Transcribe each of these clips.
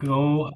Go.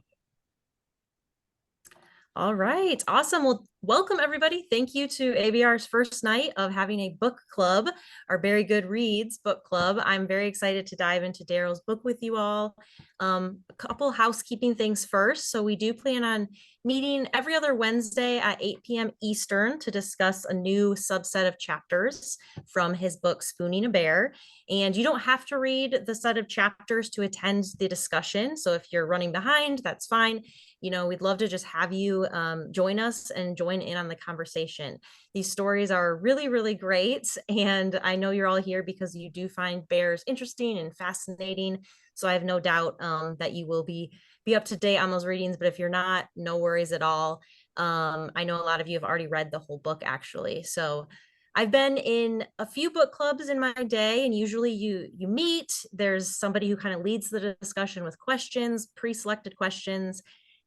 All right, awesome. Well, welcome everybody. Thank you to ABR's first night of having a book club, our Very Good Reads book club. I'm very excited to dive into Daryl's book with you all. A couple housekeeping things first. So we do plan on meeting every other Wednesday at 8 p.m. Eastern to discuss a new subset of chapters from his book, Spooning a Bear. And you don't have to read the set of chapters to attend the discussion. So if you're running behind, that's fine. We'd love to just have you join us and join in on the conversation. These stories are really, really great. And I know you're all here because you do find bears interesting and fascinating. So I have no doubt that you will be up to date on those readings. But if you're not, no worries at all. I know a lot of you have already read the whole book, actually. So I've been in a few book clubs in my day, and usually you meet. There's somebody who kind of leads the discussion with questions, pre-selected questions,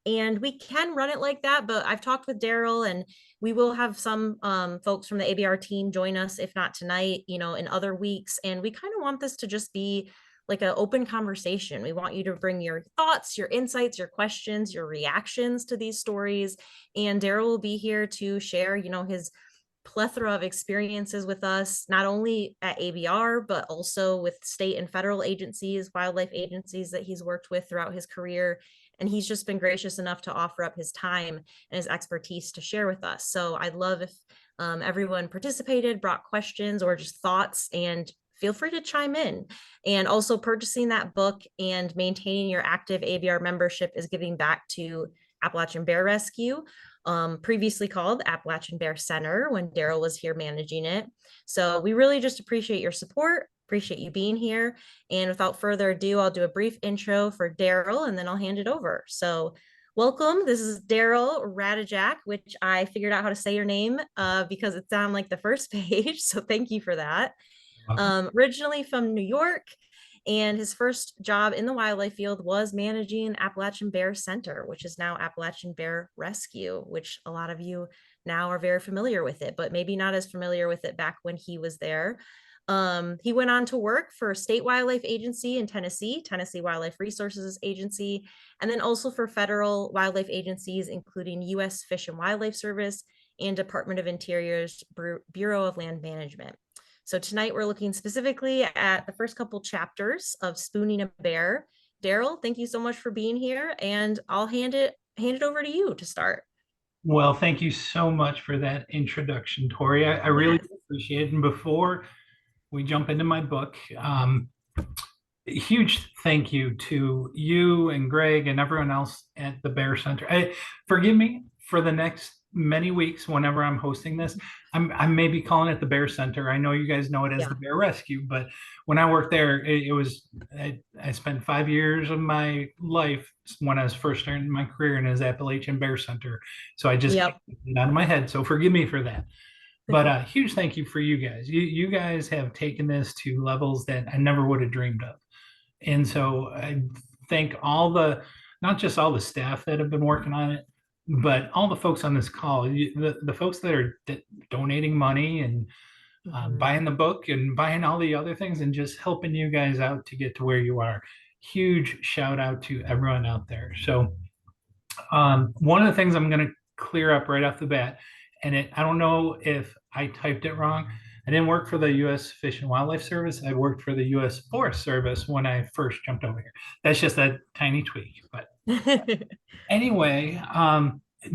and we can run it like that. But I've talked with Daryl, and we will have some folks from the ABR team join us, if not tonight, in other weeks. And we kind of want this to just be like an open conversation. We want you to bring your thoughts, your insights, your questions, your reactions to these stories. And Daryl will be here to share, his plethora of experiences with us, not only at ABR, but also with state and federal agencies, wildlife agencies that he's worked with throughout his career. And he's just been gracious enough to offer up his time and his expertise to share with us. So I'd love if everyone participated, brought questions or just thoughts, and feel free to chime in. And also, purchasing that book and maintaining your active ABR membership is giving back to Appalachian Bear Rescue, previously called Appalachian Bear Center when Daryl was here managing it. So we really just appreciate your support, appreciate you being here. And without further ado, I'll do a brief intro for Daryl and then I'll hand it over. So welcome. This is Daryl Radijak, which I figured out how to say your name because it's on like the first page. So thank you for that. Originally from New York, and his first job in the wildlife field was managing Appalachian Bear Center, which is now Appalachian Bear Rescue, which a lot of you now are very familiar with it, but maybe not as familiar with it back when he was there. He went on to work for State Wildlife Agency in Tennessee, Tennessee Wildlife Resources Agency, and then also for federal wildlife agencies, including U.S. Fish and Wildlife Service and Department of Interior's Bureau of Land Management. So tonight we're looking specifically at the first couple chapters of Spooning a Bear. Daryl, thank you so much for being here, and I'll hand it over to you to start. Well, thank you so much for that introduction, Tori. I really Yes. appreciate it. And before we jump into my book, a huge thank you to you and Greg and everyone else at the Bear Center. Forgive me for the next many weeks whenever I'm hosting this. I may be calling it the Bear Center. I know you guys know it as Yeah. the Bear Rescue, but when I worked there, it was I spent 5 years of my life when I was first starting my career in his Appalachian Bear Center. So I just can't Yep. get it out of my head. So forgive me for that. But huge thank you for you guys. You guys have taken this to levels that I never would have dreamed of. And so I thank not just all the staff that have been working on it, but all the folks on this call, the folks that are donating money and buying the book and buying all the other things and just helping you guys out to get to where you are. Huge shout out to everyone out there. So one of the things I'm going to clear up right off the bat, and I don't know if I typed it wrong. I didn't work for the U.S. Fish and Wildlife Service. I worked for the U.S. Forest Service when I first jumped over here. That's just a tiny tweak. But anyway,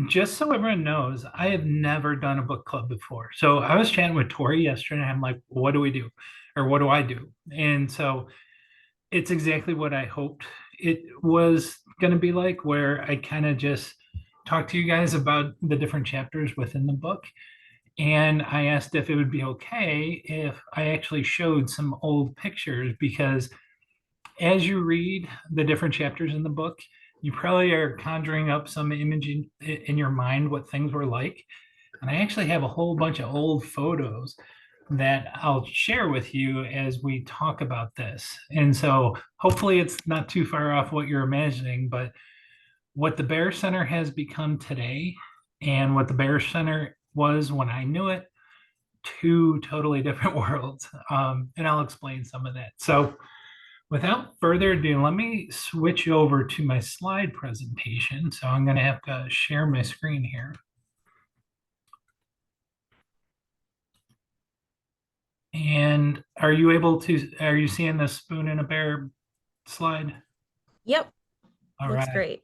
just so everyone knows, I have never done a book club before. So I was chatting with Tori yesterday, and I'm like, what do we do? Or what do I do? And so it's exactly what I hoped it was going to be like, where I kind of just talk to you guys about the different chapters within the book. And I asked if it would be okay if I actually showed some old pictures, because as you read the different chapters in the book, you probably are conjuring up some image in your mind what things were like. And I actually have a whole bunch of old photos that I'll share with you as we talk about this. And so hopefully it's not too far off what you're imagining, but what the Bear Center has become today and what the Bear Center was when I knew it, two totally different worlds. And I'll explain some of that. So without further ado, let me switch over to my slide presentation. So I'm going to have to share my screen here. And are you seeing the spoon and a bear slide? Yep, All looks right. great.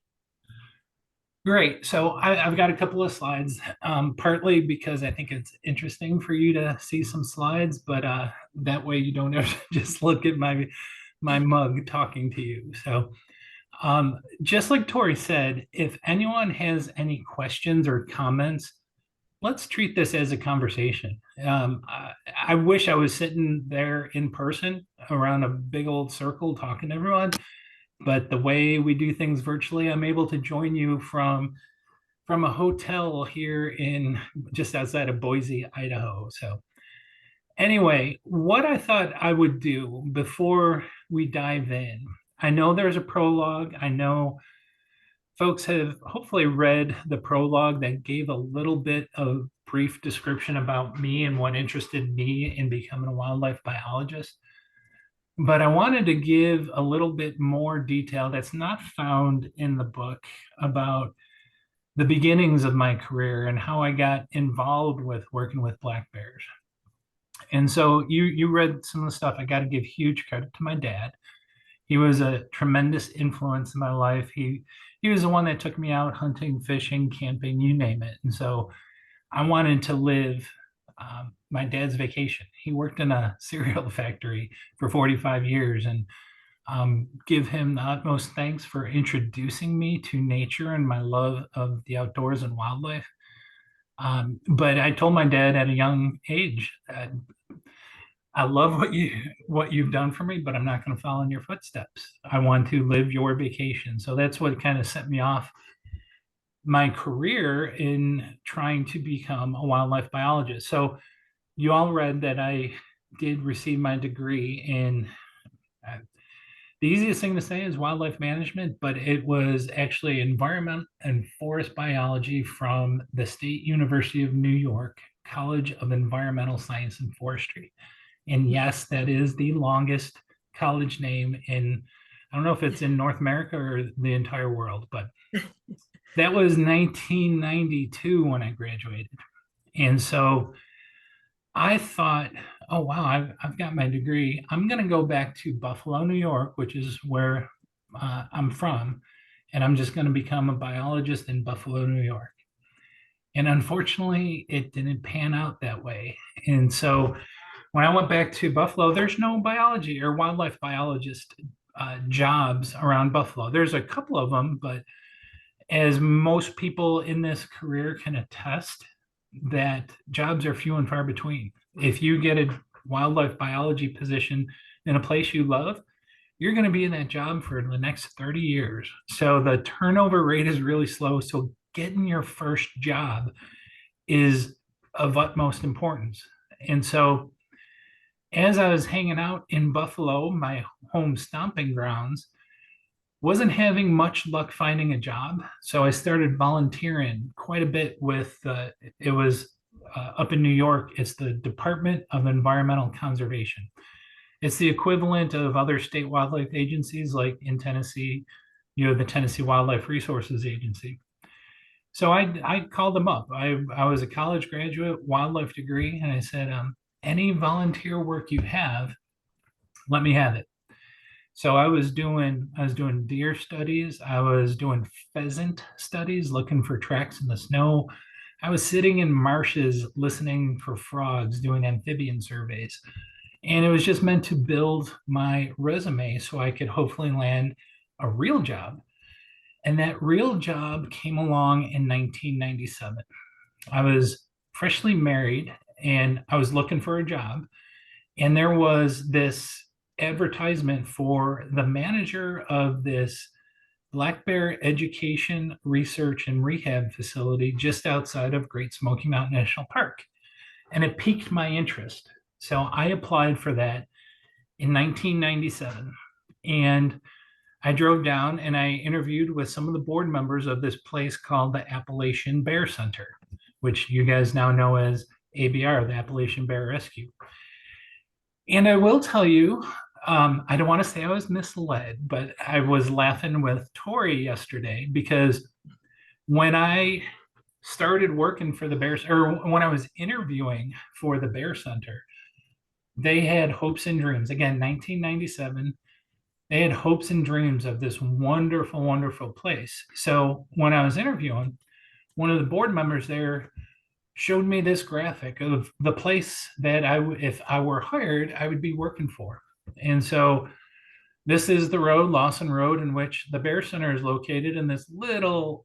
Great. So I've got a couple of slides, partly because I think it's interesting for you to see some slides, but that way you don't have to just look at my mug talking to you. So just like Tori said, if anyone has any questions or comments, let's treat this as a conversation. I wish I was sitting there in person around a big old circle talking to everyone, but the way we do things virtually, I'm able to join you from a hotel here in just outside of Boise, Idaho. So anyway, what I thought I would do before we dive in, I know there's a prologue. I know folks have hopefully read the prologue that gave a little bit of brief description about me and what interested me in becoming a wildlife biologist. But I wanted to give a little bit more detail that's not found in the book about the beginnings of my career and how I got involved with working with black bears. And so you read some of the stuff. I got to give huge credit to my dad. He was a tremendous influence in my life. He was the one that took me out hunting, fishing, camping, you name it. And so I wanted to live my dad's vacation. He worked in a cereal factory for 45 years, and give him the utmost thanks for introducing me to nature and my love of the outdoors and wildlife. But I told my dad at a young age, I love what you've done for me, but I'm not going to follow in your footsteps. I want to live your vacation. So that's what kind of set me off my career in trying to become a wildlife biologist. So you all read that I did receive my degree in the easiest thing to say is wildlife management, but it was actually environment and forest biology from the State University of New York College of Environmental Science and Forestry. And yes, that is the longest college name in, I don't know if it's in North America or the entire world, but that was 1992 when I graduated. And so I thought, oh, wow, I've got my degree. I'm going to go back to Buffalo, New York, which is where I'm from. And I'm just going to become a biologist in Buffalo, New York. And unfortunately, it didn't pan out that way. And so when I went back to Buffalo, there's no biology or wildlife biologist jobs around Buffalo. There's a couple of them, but as most people in this career can attest, that jobs are few and far between. If you get a wildlife biology position in a place you love, you're going to be in that job for the next 30 years. So the turnover rate is really slow. So getting your first job is of utmost importance. And so as I was hanging out in Buffalo, my home stomping grounds, wasn't having much luck finding a job. So I started volunteering quite a bit with, it was up in New York, it's the Department of Environmental Conservation. It's the equivalent of other state wildlife agencies, like in Tennessee, the Tennessee Wildlife Resources Agency. So I called them up. I was a college graduate, wildlife degree, and I said, any volunteer work you have, let me have it. So I was doing deer studies. I was doing pheasant studies, looking for tracks in the snow. I was sitting in marshes listening for frogs, doing amphibian surveys. And it was just meant to build my resume so I could hopefully land a real job. And that real job came along in 1997. I was freshly married and I was looking for a job. And there was this advertisement for the manager of this black bear education, research, and rehab facility just outside of Great Smoky Mountain National Park. And it piqued my interest. So I applied for that in 1997. And I drove down and I interviewed with some of the board members of this place called the Appalachian Bear Center, which you guys now know as ABR, the Appalachian Bear Rescue. And I will tell you, I don't want to say I was misled, but I was laughing with Tori yesterday because when I started working for the Bears, or when I was interviewing for the Bear Center, they had hopes and dreams. Again, 1997, they had hopes and dreams of this wonderful, wonderful place. So when I was interviewing, one of the board members there showed me this graphic of the place that if I were hired, I would be working for. And so this is the road, Lawson Road, in which the Bear Center is located. And this little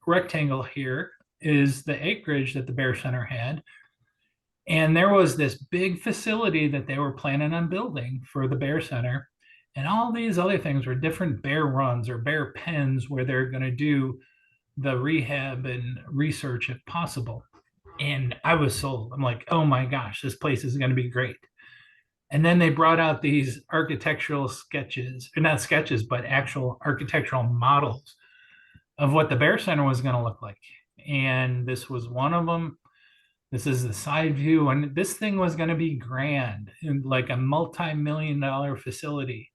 rectangle here is the acreage that the Bear Center had. And there was this big facility that they were planning on building for the Bear Center. And all these other things were different bear runs or bear pens where they're going to do the rehab and research if possible. And I was sold. I'm like, oh my gosh, this place is going to be great. And then they brought out these architectural sketches, or not sketches, but actual architectural models of what the Bear Center was going to look like. And this was one of them. This is the side view. And this thing was going to be grand, like a multi-million-dollar facility.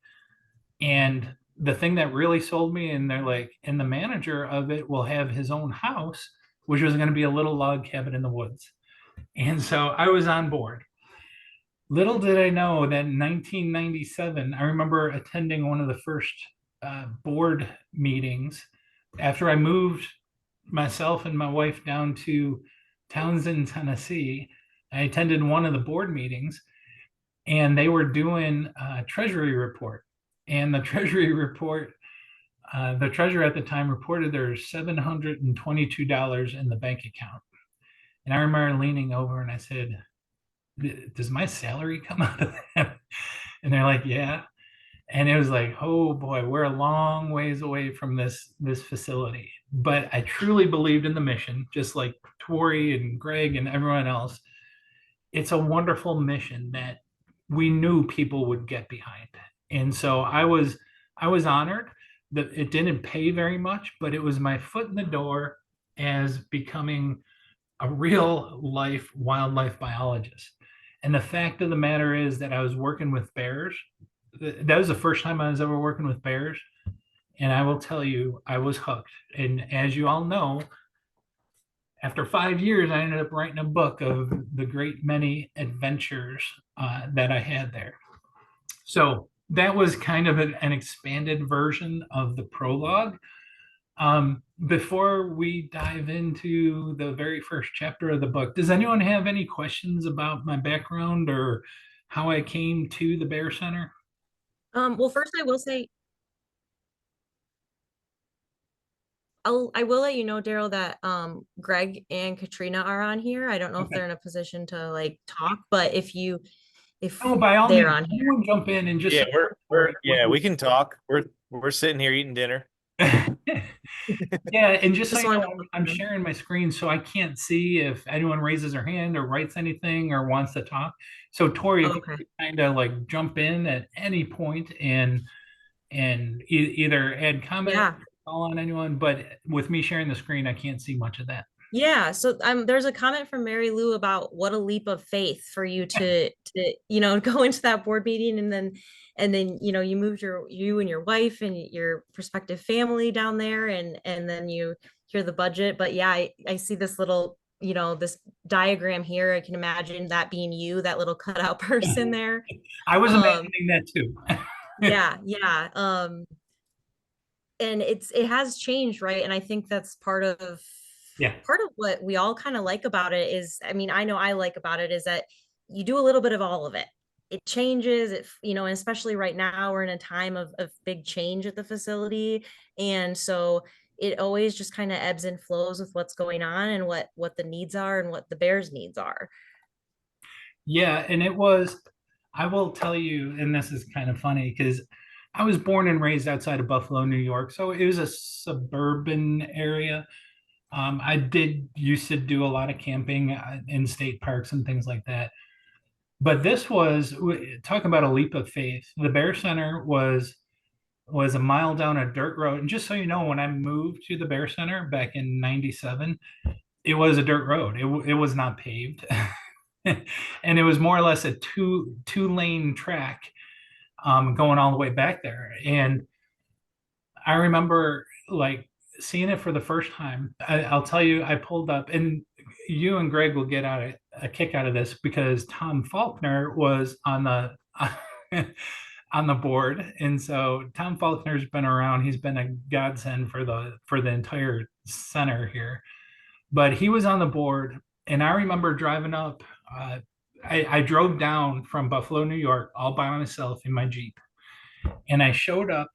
And the thing that really sold me, and they're like, and the manager of it will have his own house, which was going to be a little log cabin in the woods. And so I was on board. Little did I know that in 1997, I remember attending one of the first board meetings after I moved myself and my wife down to Townsend, Tennessee. I attended one of the board meetings, and they were doing a treasury report. And the treasury report, the treasurer at the time reported there's $722 in the bank account. And I remember leaning over and I said, does my salary come out of that? And they're like, yeah. And it was like, oh boy, we're a long ways away from this facility. But I truly believed in the mission, just like Tori and Greg and everyone else. It's a wonderful mission that we knew people would get behind. And so I was honored that it didn't pay very much, but it was my foot in the door as becoming a real life wildlife biologist. And the fact of the matter is that I was working with bears. That was the first time I was ever working with bears. And I will tell you, I was hooked. And as you all know, after 5 years, I ended up writing a book of the great many adventures that I had there. So that was kind of an expanded version of the prologue. Before we dive into the very first chapter of the book, does anyone have any questions about my background or how I came to the Bear Center? Well, first I will say, I will let you know, Daryl, that Greg and Katrina are on here. I don't know if Okay. they're in a position to like talk, but if Oh, by all they're means, on here. anyone jump in and just Yeah, we're yeah, we what can talk. We're sitting here eating dinner. yeah, and just so Just you know, wanted I'm to sharing my screen so I can't see if anyone raises their hand or writes anything or wants to talk. So Tori, if you okay. could kind of like jump in at any point and either add comment Yeah. or call on anyone, but with me sharing the screen, I can't see much of that. Yeah, so there's a comment from Mary Lou about what a leap of faith for you to go into that board meeting, and then you moved you and your wife and your prospective family down there, and then you hear the budget. But yeah, I see this little this diagram here. I can imagine that being you, that little cutout person there. I was Um imagining that too. yeah. And it has changed, right? And I think that's Yeah. part of what we all kind of like about it is, I mean, I know I like about it is that you do a little bit of all of it. It changes, and especially right now we're in a time of big change at the facility. And so it always just kind of ebbs and flows with what's going on and what the needs are and what the Bears needs are. Yeah, and I will tell you, and this is kind of funny because I was born and raised outside of Buffalo, New York. So it was a suburban area. I did used to do a lot of camping in state parks and things like that. But this was talk about a leap of faith. The Bear Center was a mile down a dirt road. And just so you know, when I moved to the Bear Center back in '97, it was a dirt road. It was not paved. And it was more or less a two lane track going all the way back there. And I remember like seeing it for the first time. I'll tell you, I pulled up, and you and Greg will get a kick out of this because Tom Faulkner was on the on the board, and so Tom Faulkner's been around. He's been a godsend for the entire center here, but he was on the board, and I remember driving up. I drove down from Buffalo, New York, all by myself in my Jeep, and I showed up,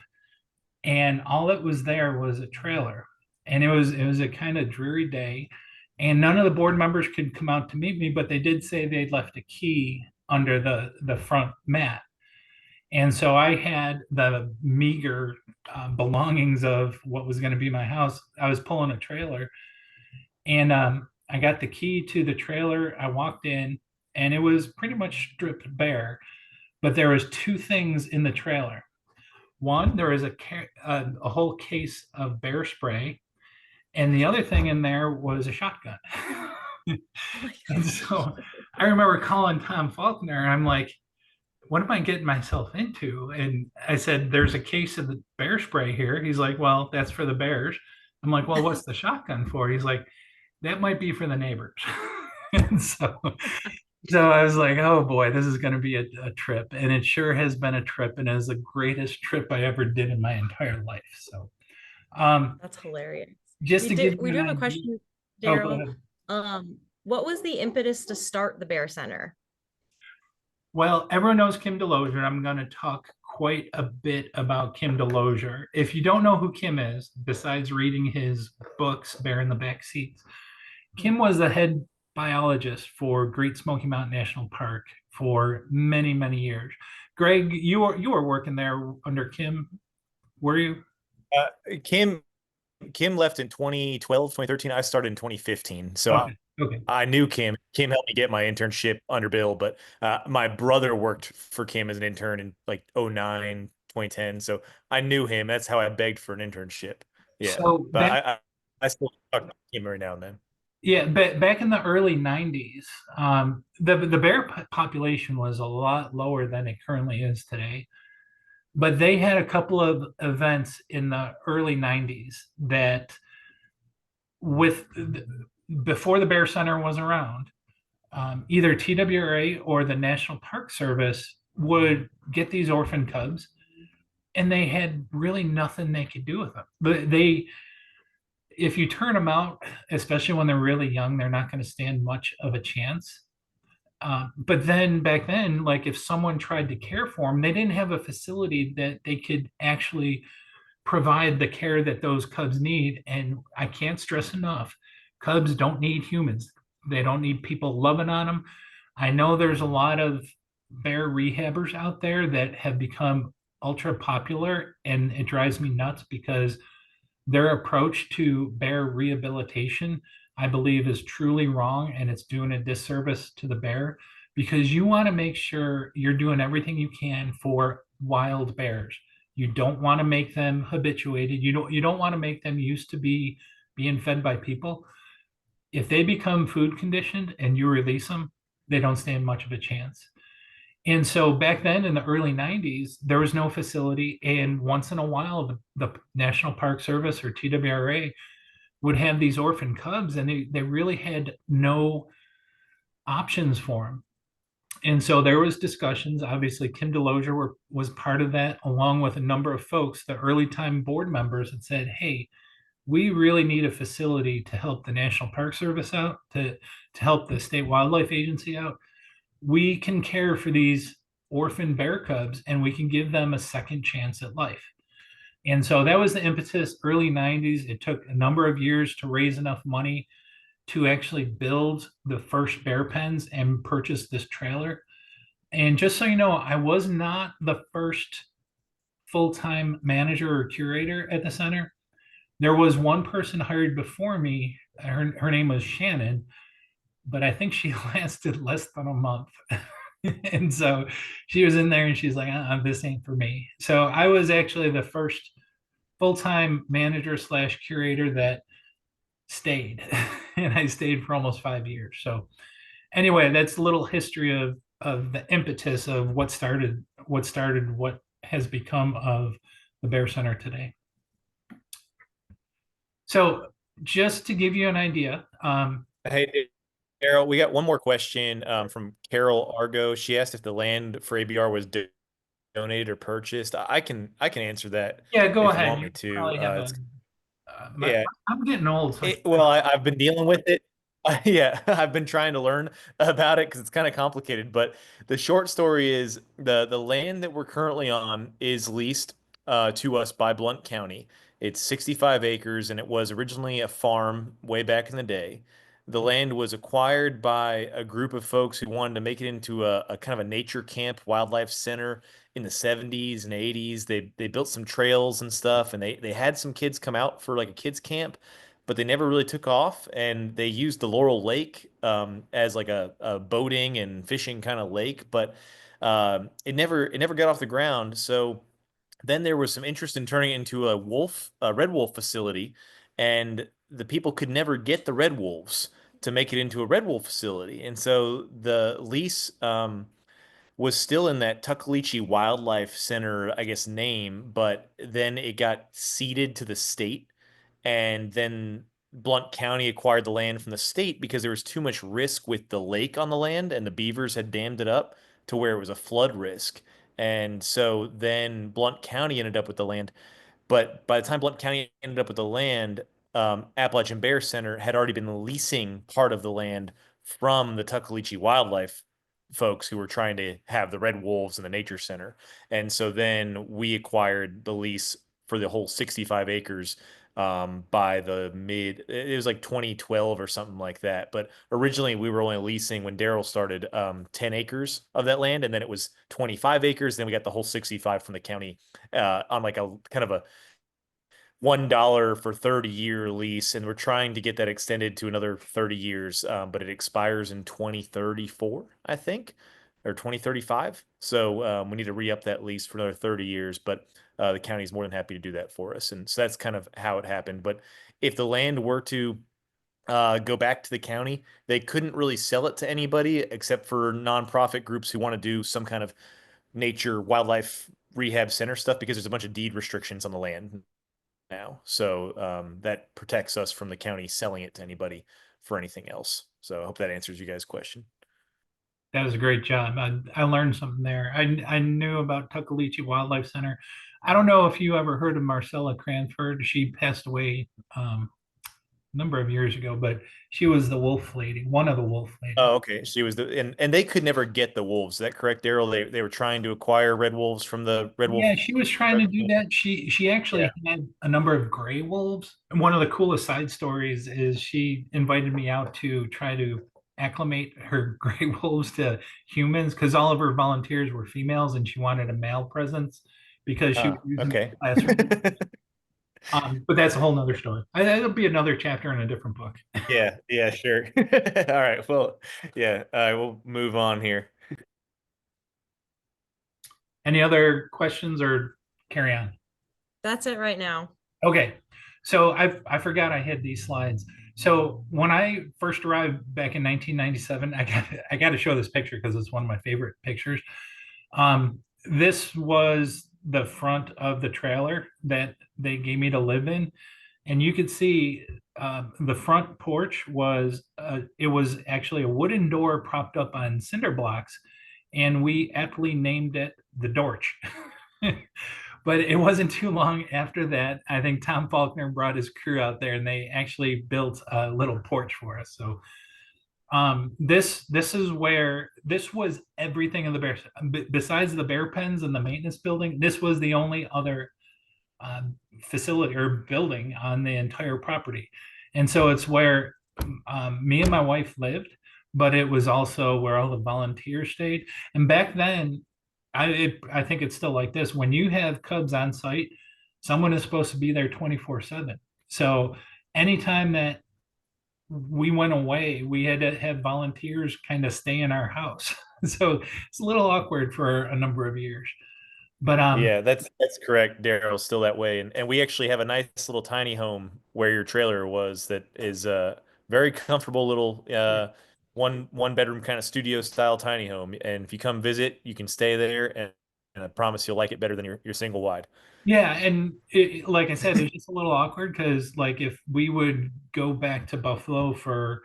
and all that was there was a trailer, and it was a kind of dreary day, and none of the board members could come out to meet me, but they did say they'd left a key under the front mat. And so I had the meager belongings of what was going to be my house. I was pulling a trailer, and I got the key to the trailer. I walked in, and it was pretty much stripped bare, but there was two things in the trailer. One, there was a whole case of bear spray, and the other thing in there was a shotgun. And so I remember calling Tom Faulkner, and I'm like, what am I getting myself into? And I said, there's a case of the bear spray here. He's like, well, that's for the bears. I'm like, well, what's the shotgun for? He's like, that might be for the neighbors. And so I was like, oh boy, this is going to be a trip. And it sure has been a trip, and it is the greatest trip I ever did in my entire life. So That's hilarious. just to give We you do an have a idea. question, Oh, go Daryl. ahead. What was the impetus to start the Bear Center? Well, everyone knows Kim Delozier, and I'm going to talk quite a bit about Kim Delozier. If you don't know who Kim is, besides reading his books, Bear in the Back Seats, Kim was the head biologist for Great Smoky Mountain National Park for many, many years. Greg, you were working there under Kim, were you? Kim left in 2012, 2013. I started in 2015. So Okay. I knew Kim. Kim helped me get my internship under Bill, but my brother worked for Kim as an intern in like 09, 2010. So I knew him. That's how I begged for an internship. Yeah. So But I still talk to Kim every now and then. yeah, back in the early 90s, the bear population was a lot lower than it currently is today. But they had a couple of events in the early 90s that with before the Bear Center was around, either TWRA or the National Park Service would get these orphan cubs, and they had really nothing they could do with them. But if you turn them out, especially when they're really young, they're not going to stand much of a chance. But then back then, like if someone tried to care for them, they didn't have a facility that they could actually provide the care that those cubs need. And I can't stress enough, cubs don't need humans. They don't need people loving on them. I know there's a lot of bear rehabbers out there that have become ultra popular, and it drives me nuts because their approach to bear rehabilitation, I believe, is truly wrong, and it's doing a disservice to the bear, because you want to make sure you're doing everything you can for wild bears. You don't want to make them habituated. You don't want to make them used to being fed by people. If they become food conditioned and you release them, they don't stand much of a chance. And so back then in the early 90s, there was no facility. And once in a while, the National Park Service or TWRA would have these orphan cubs, and they really had no options for them. And so there was discussions. Obviously, Kim Delozier was part of that, along with a number of folks, the early time board members, that said, hey, we really need a facility to help the National Park Service out, to help the State Wildlife Agency out. We can care for these orphan bear cubs, and we can give them a second chance at life. And so that was the impetus, early 90s. It took a number of years to raise enough money to actually build the first bear pens and purchase this trailer. And just so you know, I was not the first full-time manager or curator at the center. There was one person hired before me. Her name was Shannon, but I think she lasted less than a month. And so she was in there and she's like, this ain't for me. So I was actually the first full-time manager slash curator that stayed. And I stayed for almost 5 years. So anyway, that's a little history of the impetus of what started what has become of the Bear Center today. So just to give you an idea, Hey, Carol, we got one more question from Carol Argo. She asked if the land for ABR was donated or purchased. I can answer that yeah, go if you ahead. want You me to. probably have It's my, yeah. I'm getting old, so Well, I've been dealing with it. Yeah, I've been trying to learn about it because it's kind of complicated. But the short story is the land that we're currently on is leased to us by Blount County. It's 65 acres, and it was originally a farm way back in the day. The land was acquired by a group of folks who wanted to make it into a kind of a nature camp, wildlife center in the 70s and 80s. They built some trails and stuff, and they had some kids come out for like a kids camp, but they never really took off. And they used the Laurel Lake as like a boating and fishing kind of lake, but it never got off the ground. So then there was some interest in turning it into a red wolf facility, and the people could never get the red wolves to make it into a red wolf facility. And so the lease was still in that Tuckaleechee Wildlife Center, I guess, name, but then it got ceded to the state. And then Blount County acquired the land from the state because there was too much risk with the lake on the land, and the beavers had dammed it up to where it was a flood risk. And so then Blount County ended up with the land. But by the time Blount County ended up with the land, Appalachian Bear Center had already been leasing part of the land from the Tuckaleechee Wildlife folks who were trying to have the red wolves in the nature center. And so then we acquired the lease for the whole 65 acres by the mid, it was like 2012 or something like that. But originally we were only leasing when Daryl started 10 acres of that land, and then it was 25 acres. Then we got the whole 65 from the county on like a kind of a $1 for 30-year lease, and we're trying to get that extended to another 30 years, but it expires in 2034, I think, or 2035. So we need to re-up that lease for another 30 years, but the county is more than happy to do that for us. And so that's kind of how it happened. But if the land were to go back to the county, they couldn't really sell it to anybody except for nonprofit groups who want to do some kind of nature wildlife rehab center stuff because there's a bunch of deed restrictions on the land now. So that protects us from the county selling it to anybody for anything else. So I hope that answers you guys' question. that was a great job. I learned something there. I knew about Tuckaleechee Wildlife Center. I don't know if you ever heard of Marcella Cranford. She passed away a number of years ago, but she was the wolf lady, one of the wolf ladies. Oh, okay. She was and they could never get the wolves. Is that correct, Daryl? They were trying to acquire red wolves from the red Yeah, wolf. she was trying to do that. She Yeah. actually had a number of gray wolves. And one of the coolest side stories is she invited me out to try to acclimate her gray wolves to humans because all of her volunteers were females and she wanted a male presence because she was using the Okay. classroom. But that's a whole nother story. That'll be another chapter in a different book. Yeah, yeah, sure. All right. Well, yeah, we'll move on here. Any other questions or carry on? That's it right now. Okay, so I forgot I had these slides. So when I first arrived back in 1997, I got to show this picture because it's one of my favorite pictures. This was the front of the trailer that they gave me to live in, and you could see the front porch was it was actually a wooden door propped up on cinder blocks, and we aptly named it the Dorch. But it wasn't too long after that. I think Tom Faulkner brought his crew out there, and they actually built a little porch for us. So this is where this was everything in the bear. Besides the bear pens and the maintenance building, this was the only other facility or building on the entire property. And so it's where me and my wife lived, but it was also where all the volunteers stayed. And back then, I think it's still like this. When you have Cubs on site, someone is supposed to be there 24/7. So anytime that we went away, we had to have volunteers kind of stay in our house. So it's a little awkward for a number of years. But Yeah, that's correct, Daryl. Still that way, and we actually have a nice little tiny home where your trailer was. That is a very comfortable little one bedroom kind of studio style tiny home. And if you come visit, you can stay there. I promise you'll like it better than your single wide. Yeah, and like I said, it's just a little awkward because like if we would go back to Buffalo for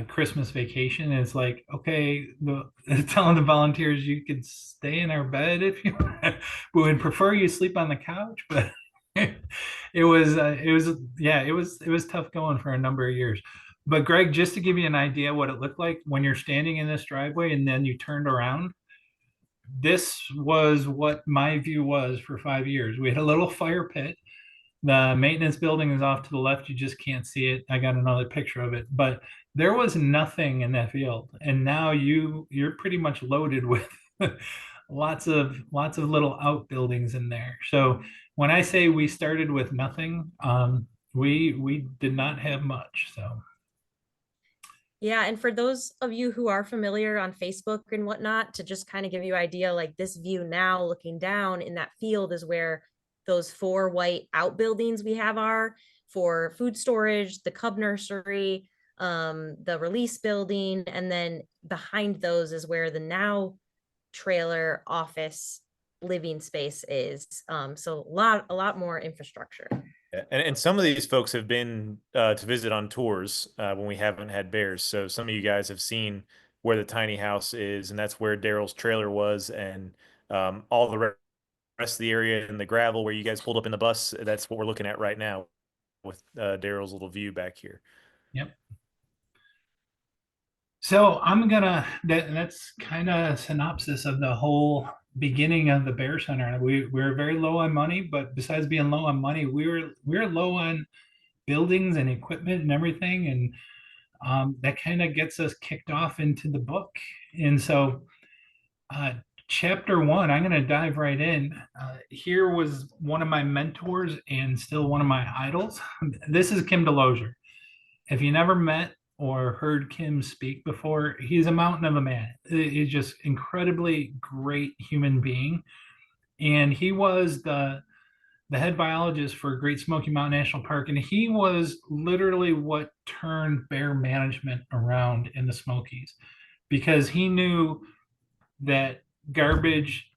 Christmas vacation, it's like, okay, telling the volunteers you could stay in our bed if you want. We would prefer you sleep on the couch, but it was tough going for a number of years. But Greg, just to give you an idea what it looked like when you're standing in this driveway and then you turned around, this was what my view was for 5 years. We had a little fire pit. The maintenance building is off to the left. You just can't see it. I got another picture of it, but there was nothing in that field. And now you're pretty much loaded with lots of little outbuildings in there. So when I say we started with nothing, we did not have much. So Yeah, and for those of you who are familiar on Facebook and whatnot, to just kind of give you idea, like this view now looking down in that field is where those 4 white outbuildings we have are for food storage, the cub nursery, the release building, and then behind those is where the now trailer office living space is. So a lot more infrastructure. Yeah, and some of these folks have been to visit on tours when we haven't had bears. So some of you guys have seen where the tiny house is, and that's where Daryl's trailer was, and all the rest of the area and the gravel where you guys pulled up in the bus. That's what we're looking at right now with Daryl's little view back here. yep. So that's kind of synopsis of the whole beginning of the Bear Center. We were very low on money, but besides being low on money, we were low on buildings and equipment and everything, and that kind of gets us kicked off into the book. And so, chapter 1, I'm going to dive right in. Here was one of my mentors and still one of my idols. This is Kim Delosier. If you never met or heard Kim speak before, he's a mountain of a man. He's just incredibly great human being. And he was the head biologist for Great Smoky Mountain National Park. And he was literally what turned bear management around in the Smokies, because he knew that garbage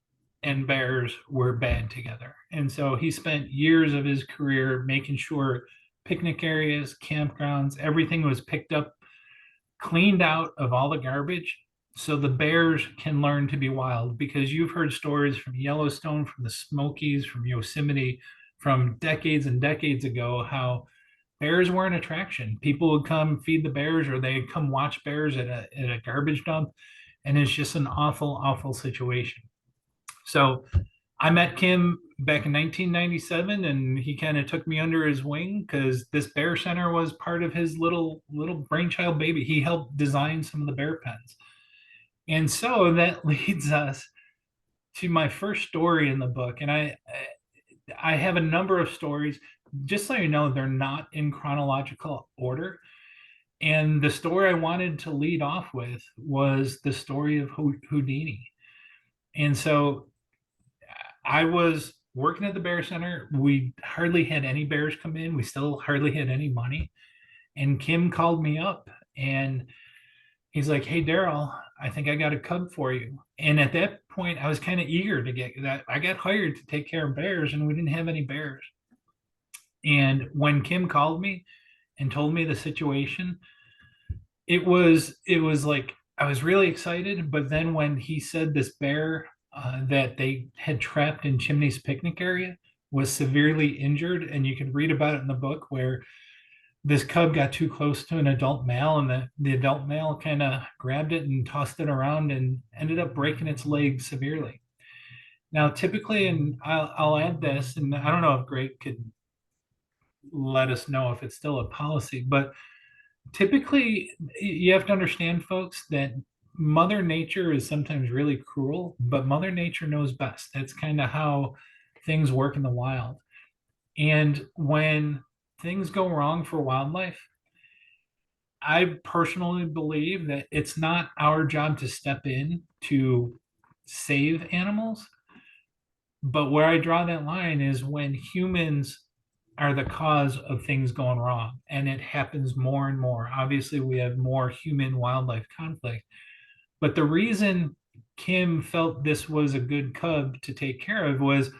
and bears were bad together. And so he spent years of his career making sure picnic areas, campgrounds, everything was picked up, cleaned out of all the garbage so the bears can learn to be wild. Because you've heard stories from Yellowstone, from the Smokies, from Yosemite, from decades and decades ago, how bears were an attraction. People would come feed the bears, or they'd come watch bears at a garbage dump. And it's just an awful, awful situation. So I met Kim back in 1997, and he kind of took me under his wing because this bear center was part of his little brainchild baby. He helped design some of the bear pens. And so that leads us to my first story in the book. And I have a number of stories. Just so you know, they're not in chronological order. And the story I wanted to lead off with was the story of Houdini. And so I was working at the Bear Center. We hardly had any bears come in. We still hardly had any money. And Kim called me up and he's like, "Hey, Daryl, I think I got a cub for you." And at that point, I was kind of eager to get that. I got hired to take care of bears, and we didn't have any bears. And when Kim called me and told me the situation, it was like I was really excited. But then when he said this bear that they had trapped in Chimney's picnic area was severely injured, and you can read about it in the book, where this cub got too close to an adult male, and the adult male kind of grabbed it and tossed it around and ended up breaking its leg severely. Now, typically, and I'll add this, and I don't know if Greg could let us know if it's still a policy, but typically you have to understand, folks, that Mother Nature is sometimes really cruel, but Mother Nature knows best. That's kind of how things work in the wild. And when things go wrong for wildlife, I personally believe that it's not our job to step in to save animals. But where I draw that line is when humans are the cause of things going wrong. And it happens more and more. Obviously, we have more human wildlife conflict. But the reason Kim felt this was a good cub to take care of was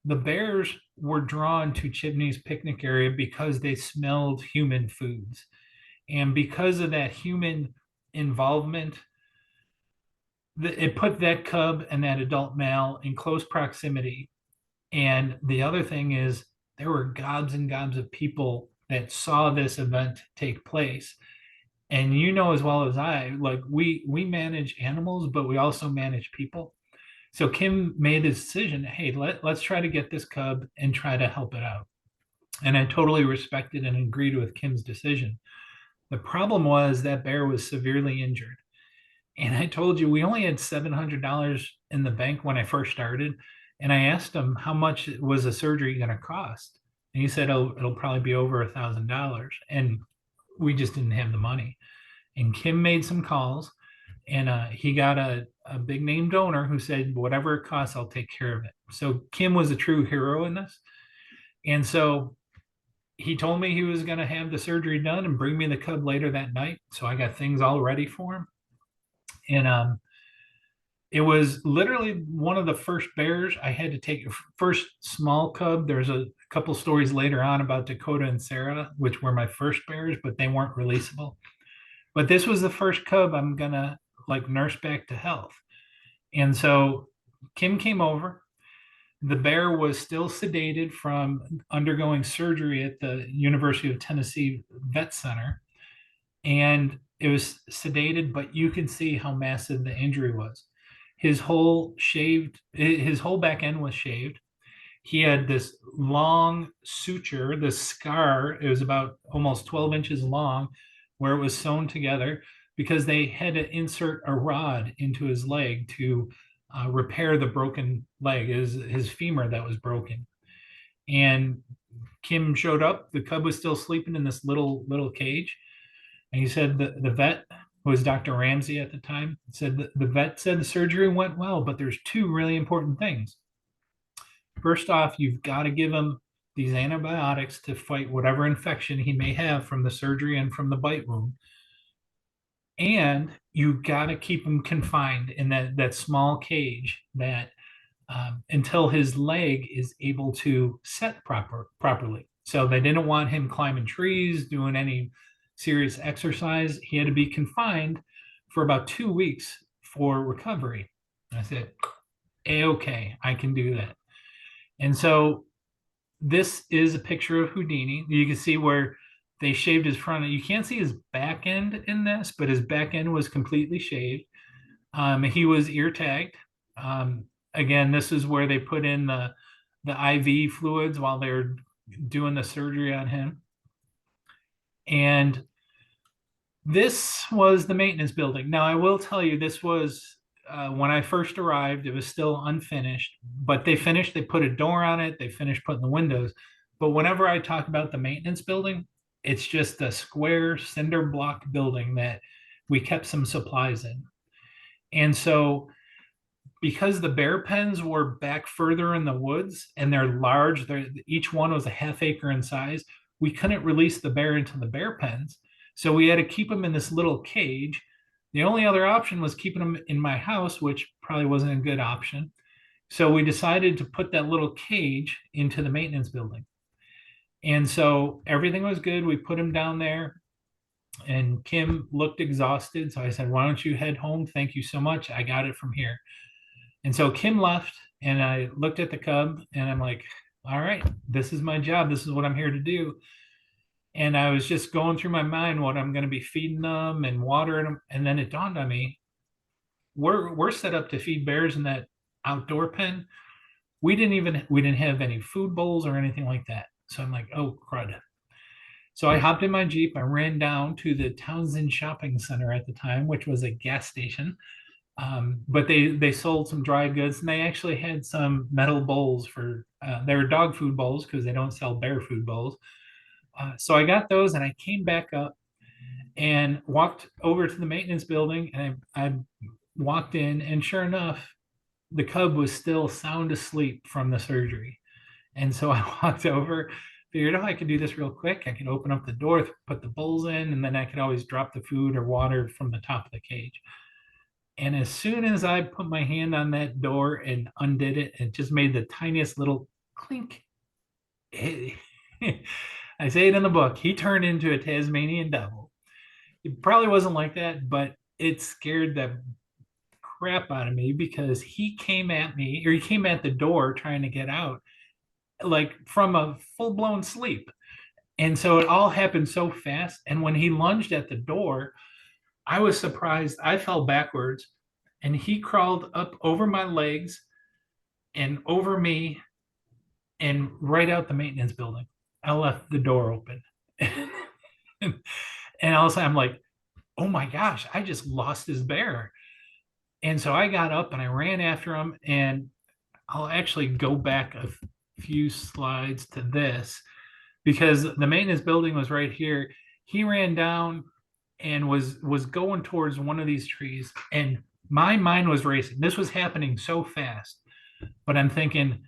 the bears were drawn to Chimney's picnic area because they smelled human foods. And because of that human involvement, it put that cub and that adult male in close proximity. And the other thing is, there were gobs and gobs of people that saw this event take place. And you know as well as I, like we manage animals, but we also manage people. So Kim made the decision, hey, let's try to get this cub and try to help it out. And I totally respected and agreed with Kim's decision. The problem was that bear was severely injured. And I told you we only had $700 in the bank when I first started. And I asked him how much was the surgery going to cost. And he said, oh, it'll probably be over $1,000. And we just didn't have the money. And Kim made some calls, and he got a big name donor who said, whatever it costs, I'll take care of it. So Kim was a true hero in this. And so he told me he was going to have the surgery done and bring me the cub later that night. So I got things all ready for him. And it was literally one of the first bears I had to take. First small cub. There's a couple stories later on about Dakota and Sarah, which were my first bears, but they weren't releasable. But this was the first cub I'm gonna like nurse back to health. And so Kim came over. The bear was still sedated from undergoing surgery at the University of Tennessee Vet Center. And it was sedated, but you can see how massive the injury was. His whole back end was shaved. He had this long suture, this scar. It was about almost 12 inches long, where it was sewn together because they had to insert a rod into his leg to repair the broken leg, his femur that was broken. And Kim showed up. The cub was still sleeping in this little cage. And he said the vet, who was Dr. Ramsey at the time, said the vet said the surgery went well, but there's two really important things. First off, you've got to give him these antibiotics to fight whatever infection he may have from the surgery and from the bite wound. And you got to keep him confined in that small cage that until his leg is able to set properly. So they didn't want him climbing trees, doing any serious exercise. He had to be confined for about 2 weeks for recovery. I said, okay, I can do that. And so this is a picture of Houdini. You can see where they shaved his front. You can't see his back end in this, but his back end was completely shaved. He was ear tagged. Again, this is where they put in the IV fluids while they were doing the surgery on him. And this was the maintenance building. Now, I will tell you, this was when I first arrived, it was still unfinished, but they finished, they put a door on it, they finished putting the windows. But whenever I talk about the maintenance building, it's just a square cinder block building that we kept some supplies in. And so because the bear pens were back further in the woods and they're large, each one was a half acre in size, we couldn't release the bear into the bear pens. So we had to keep him in this little cage. The only other option was keeping him in my house, which probably wasn't a good option. So we decided to put that little cage into the maintenance building. And so everything was good. We put him down there and Kim looked exhausted. So I said, why don't you head home? Thank you so much. I got it from here. And so Kim left and I looked at the cub and I'm like, all right, this is my job. This is what I'm here to do. And I was just going through my mind what I'm going to be feeding them and watering them. And then it dawned on me, we're set up to feed bears in that outdoor pen. We didn't have any food bowls or anything like that. So I'm like, oh, crud. So I hopped in my Jeep. I ran down to the Townsend Shopping Center at the time, which was a gas station. But they sold some dry goods and they actually had some metal bowls for, they were dog food bowls because they don't sell bear food bowls. So I got those and I came back up and walked over to the maintenance building and I walked in and sure enough, the cub was still sound asleep from the surgery. And so I walked over, figured, oh, I could do this real quick. I could open up the door, put the bowls in, and then I could always drop the food or water from the top of the cage. And as soon as I put my hand on that door and undid it, it just made the tiniest little clink. I say it in the book. He turned into a Tasmanian devil. It probably wasn't like that, but it scared the crap out of me because he came at me, or he came at the door trying to get out, like from a full blown sleep. And so it all happened so fast. And when he lunged at the door, I was surprised. I fell backwards and he crawled up over my legs and over me and right out the maintenance building. I left the door open. And all of a sudden I'm like, oh my gosh, I just lost his bear. And so I got up and I ran after him. And I'll actually go back a few slides to this because the maintenance building was right here. He ran down and was going towards one of these trees, and my mind was racing. This was happening so fast, but I'm thinking,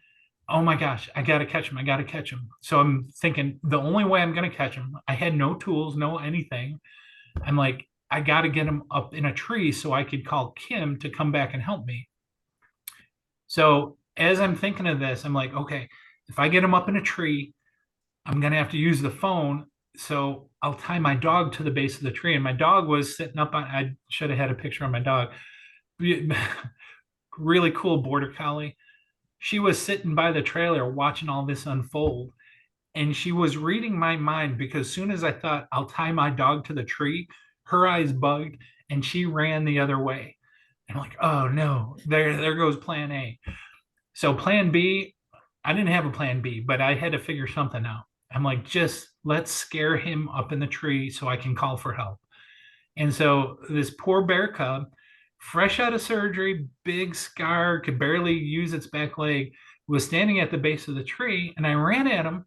oh my gosh, I got to catch him. I got to catch him. So I'm thinking the only way I'm going to catch him, I had no tools, no anything. I'm like, I got to get him up in a tree so I could call Kim to come back and help me. So as I'm thinking of this, I'm like, okay, if I get him up in a tree, I'm going to have to use the phone. So I'll tie my dog to the base of the tree. And my dog was sitting up on, I should have had a picture of my dog. Really cool border collie. She was sitting by the trailer watching all this unfold. And she was reading my mind because as soon as I thought I'll tie my dog to the tree, her eyes bugged and she ran the other way. And I'm like, oh no, there goes plan A. So plan B, I didn't have a plan B, but I had to figure something out. I'm like, just let's scare him up in the tree so I can call for help. And so this poor bear cub, fresh out of surgery, big scar, could barely use its back leg, was standing at the base of the tree. And I ran at him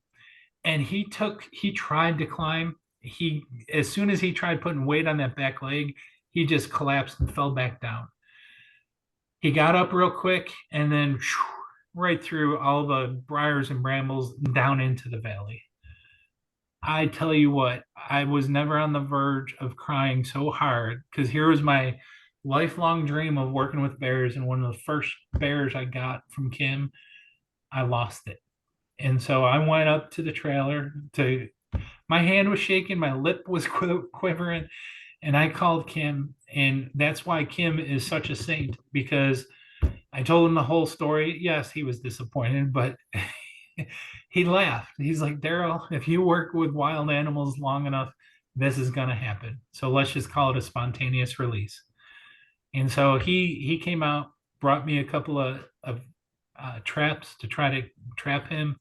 and he tried to climb. As soon as he tried putting weight on that back leg, he just collapsed and fell back down. He got up real quick and then right through all the briars and brambles down into the valley. I tell you what, I was never on the verge of crying so hard because here was my lifelong dream of working with bears. And one of the first bears I got from Kim, I lost it. And so I went up to the trailer my hand was shaking, my lip was quivering, and I called Kim. And that's why Kim is such a saint, because I told him the whole story. Yes, he was disappointed, but he laughed. He's like, Daryl, if you work with wild animals long enough, this is going to happen. So let's just call it a spontaneous release. And so he came out, brought me a couple of traps to try to trap him.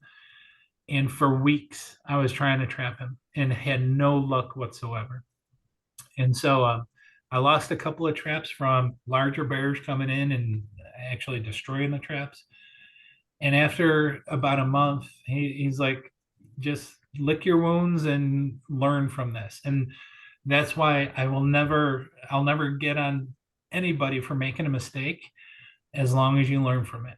And for weeks, I was trying to trap him and had no luck whatsoever. And so I lost a couple of traps from larger bears coming in and actually destroying the traps. And after about a month, he's like, just lick your wounds and learn from this. And that's why I'll never get on anybody for making a mistake as long as you learn from it.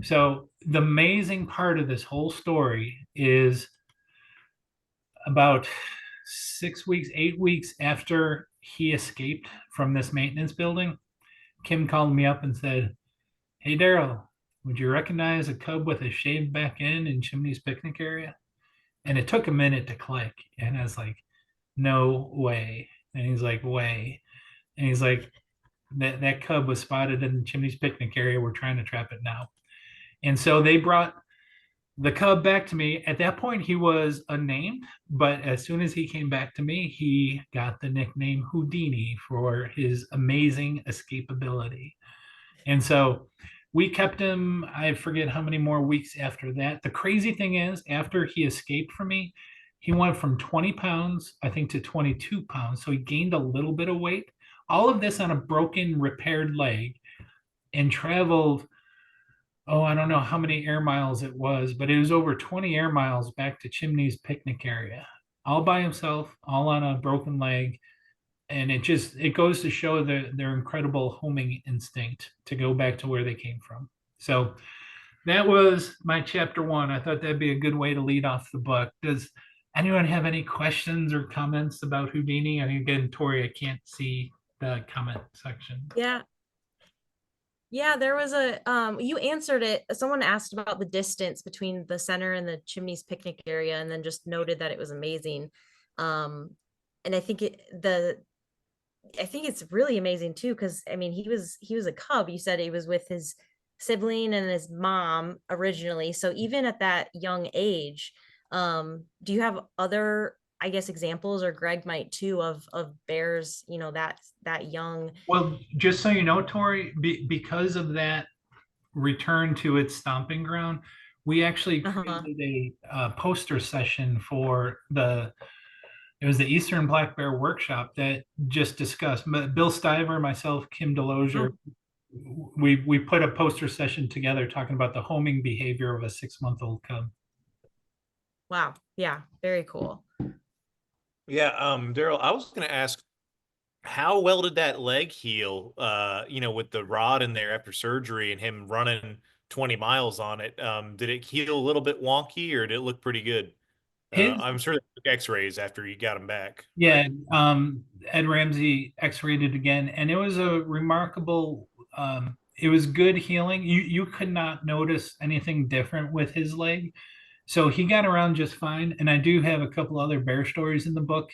So the amazing part of this whole story is about 6 weeks, 8 weeks after he escaped from this maintenance building, Kim called me up and said, hey, Daryl, would you recognize a cub with a shaved back end in Chimney's picnic area? And it took a minute to click. And I was like, no way. And he's like, way. And he's like, that cub was spotted in Chimney's picnic area. We're trying to trap it now. And so they brought the cub back to me. At that point, he was unnamed, but as soon as he came back to me, he got the nickname Houdini for his amazing escapability. And so we kept him, I forget how many more weeks after that. The crazy thing is, after he escaped from me, he went from 20 pounds, I think, to 22 pounds. So he gained a little bit of weight. All of this on a broken, repaired leg, and traveled, I don't know how many air miles it was, but it was over 20 air miles back to Chimney's picnic area, all by himself, all on a broken leg. And it goes to show their incredible homing instinct to go back to where they came from. So that was my chapter 1. I thought that'd be a good way to lead off the book. Does anyone have any questions or comments about Houdini? And again, Tori, I can't see the comment section. Yeah, Yeah, there was a you answered it. Someone asked about the distance between the center and the Chimneys picnic area and then just noted that it was amazing. Um and I think it's really amazing too because I mean he was a cub. You said he was with his sibling and his mom originally. So even at that young age, do you have other I guess examples or Greg might too of bears, that young. Well, just so you know, Tori, because of that return to its stomping ground, we actually Uh-huh. created a poster session for it was the Eastern Black Bear Workshop that just discussed. Bill Stiver, myself, Kim Delozier, Oh, we put a poster session together talking about the homing behavior of a 6-month-old cub. wow. Yeah, very cool. Yeah, Daryl, I was going to ask, how well did that leg heal? With the rod in there after surgery and him running 20 miles on it. Did it heal a little bit wonky, or did it look pretty good? His I'm sure they took X-rays after you got him back, Yeah, right? Ed Ramsey x-rayed it again, and it was a remarkable. It was good healing. You could not notice anything different with his leg, so he got around just fine. And I do have a couple other bear stories in the book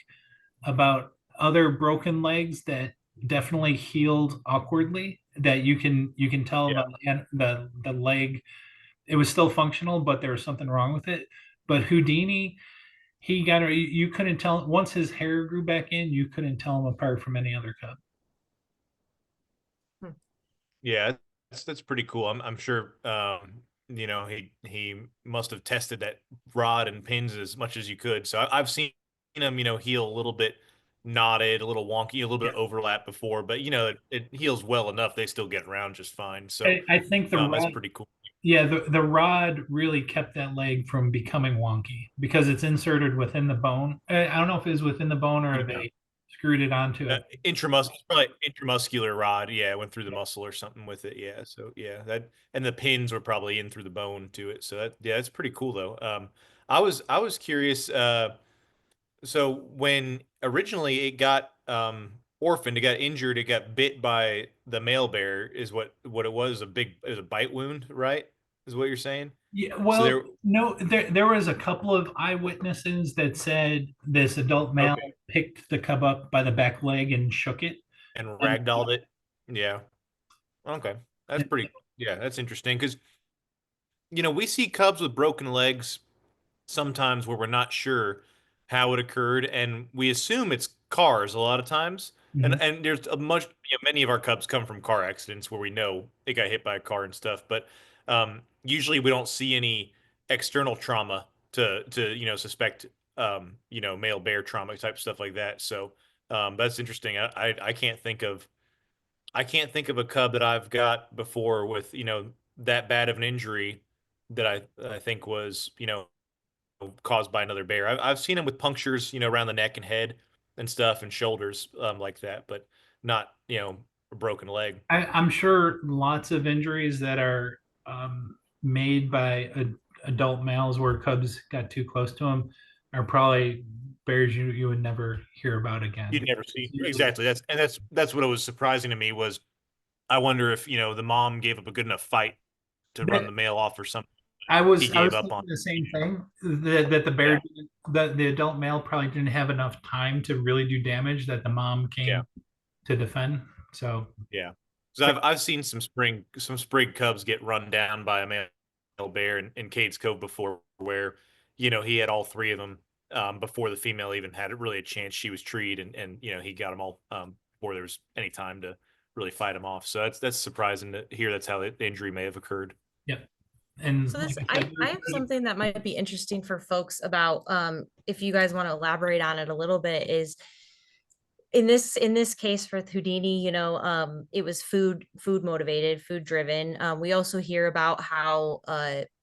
about other broken legs that definitely healed awkwardly. That you can tell Yeah. the leg, it was still functional, but there was something wrong with it. But Houdini, he got you couldn't tell once his hair grew back in, you couldn't tell him apart from any other cub. Hmm. Yeah, that's pretty cool. I'm sure he must have tested that rod and pins as much as you could. So I've seen him, heal a little bit knotted, a little wonky, a little bit Yeah. of overlap before, but it heals well enough. They still get around just fine. So I think the that's rod, pretty cool. yeah, the rod really kept that leg from becoming wonky because it's inserted within the bone. I don't know if it was within the bone or Yeah. they screwed it onto it. Probably intramuscular rod. Yeah, it went through the muscle or something with it. Yeah. So yeah, that and the pins were probably in through the bone to it. So yeah, that's pretty cool though. I was curious. So when originally it got orphaned, it got injured, it got bit by the male bear, is what it was. It was a bite wound, right? Is what you're saying? Yeah, So well, there. no, there was a couple of eyewitnesses that said this adult male Okay. picked the cub up by the back leg and shook it. And And, ragdolled it. Yeah. Okay. That's and pretty. Yeah, that's interesting because we see cubs with broken legs sometimes where we're not sure how it occurred, and we assume it's cars a lot of times. And mhm. and there's a much many of our cubs come from car accidents where we know they got hit by a car and stuff. But usually we don't see any external trauma to suspect male bear trauma type stuff like that. So that's interesting. I can't think of a cub that I've got before with that bad of an injury that I think was caused by another bear. I've seen them with punctures, around the neck and head and stuff and shoulders, like that, but not, a broken leg. I'm sure lots of injuries that are made by adult males where cubs got too close to them are probably bears you would never hear about again. You'd never see It's usually, exactly. That's what was surprising to me was I wonder if the mom gave up a good enough fight to run that the male off or something. I He gave was up on. thinking the same thing that the bear Yeah, didn't, the adult male probably didn't have enough time to really do damage that the mom yeah. came to defend. So Yeah, because I've seen some sprig cubs get run down by a male bear in Cades Cove before, where he had all three of them before the female even had really a chance. She was treed, and he got them all before there was any time to really fight them off. So that's surprising to hear. That's how the injury may have occurred. yeah, and So like this I I, said, I have something that might be interesting for folks about if you guys want to elaborate on it a little bit is in this case for Houdini, it was food motivated, food driven. We also hear about how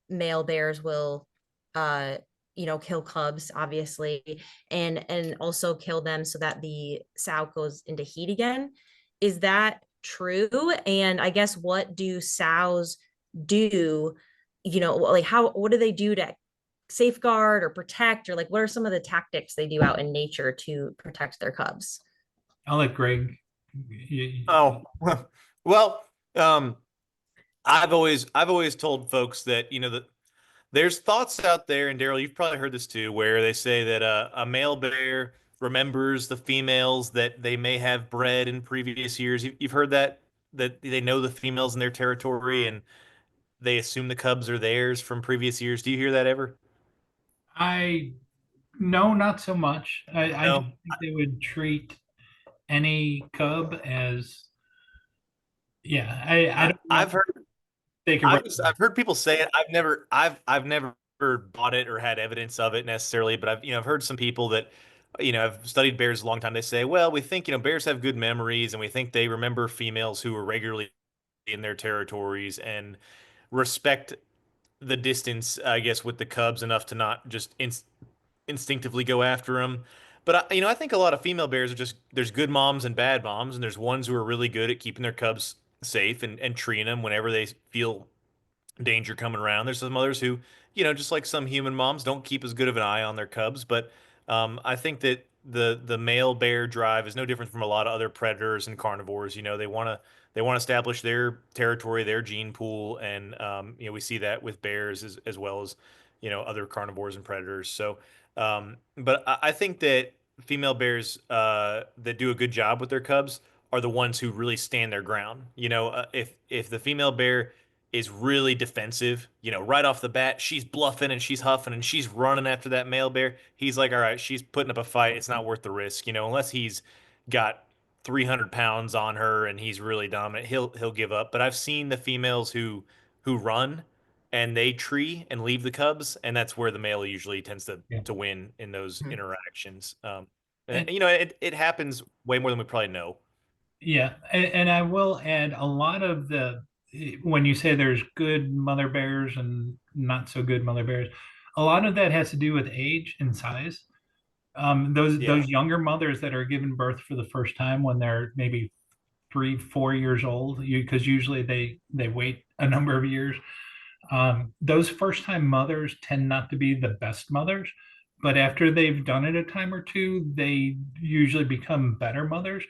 male bears will kill cubs, obviously, and also kill them so that the sow goes into heat again. Is that true? And I guess what do sows do? Like what do they do to safeguard or protect, or like what are some of the tactics they do out in nature to protect their cubs? I'll let Greg. Oh, well, um, I've always told folks that, that there's thoughts out there, and Daryl, you've probably heard this too, where they say that a male bear remembers the females that they may have bred in previous years. You've heard that they know the females in their territory and they assume the cubs are theirs from previous years. Do you hear that ever? I No, not so much. I don't No. think they would treat any cub as, yeah, I don't know I've heard if they could. I've heard people say it. I've never bought it or had evidence of it necessarily, but I've heard some people that have studied bears a long time. They say, well, we think bears have good memories, and we think they remember females who are regularly in their territories and respect the distance, I guess, with the cubs enough to not just instinctively go after them. But I think a lot of female bears are just there's good moms and bad moms, and there's ones who are really good at keeping their cubs safe and treating them whenever they feel danger coming around. There's some others who, just like some human moms, don't keep as good of an eye on their cubs. But I think that the male bear drive is no different from a lot of other predators and carnivores. They want to establish their territory, their gene pool, and we see that with bears as well as other carnivores and predators. So, but I think that female bears that do a good job with their cubs are the ones who really stand their ground. If the female bear is really defensive. Right off the bat, she's bluffing and she's huffing and she's running after that male bear. He's like, all right, she's putting up a fight. It's not worth the risk, unless he's got 300 pounds on her and he's really dominant. He'll give up. But I've seen the females who run and they tree and leave the cubs, and that's where the male usually tends to Yeah. to win in those interactions. And, It happens way more than we probably know. yeah, and I will add a lot of when you say there's good mother bears and not so good mother bears, a lot of that has to do with age and size. Yeah. Those younger mothers that are giving birth for the first time when they're maybe 3, 4 years old, because usually they wait a number of years. Those first time mothers tend not to be the best mothers, but after they've done it a time or two, they usually become better mothers.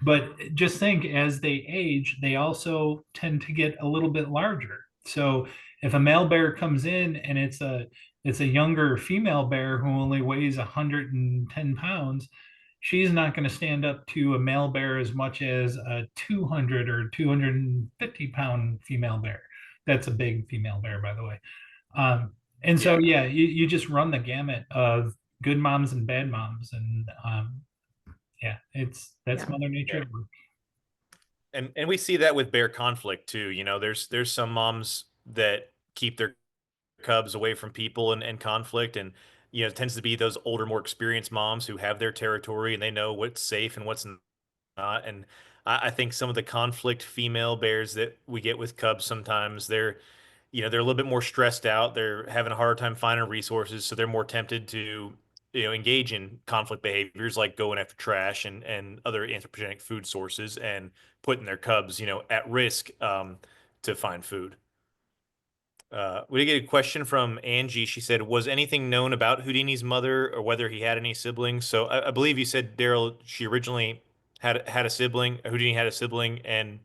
But just think, as they age, they also tend to get a little bit larger. So if a male bear comes in and it's a younger female bear who only weighs 110 pounds, she's not going to stand up to a male bear as much as a 200 or 250-pound female bear. That's a big female bear, by the way. And so, Yeah. yeah, you just run the gamut of good moms and bad moms. And yeah, that's Yeah. Mother Nature Yeah. at work. And we see that with bear conflict too. There's some moms that keep their cubs away from people and conflict, and it tends to be those older, more experienced moms who have their territory and they know what's safe and what's not. And I think some of the conflict female bears that we get with cubs sometimes they're a little bit more stressed out. They're having a harder time finding resources, so they're more tempted to engage in conflict behaviors like going after trash and other anthropogenic food sources and putting their cubs at risk to find food. We did get a question from Angie. She said, "Was anything known about Houdini's mother or whether he had any siblings?" So I believe you said, Daryl, she originally had a sibling. Houdini had a sibling, and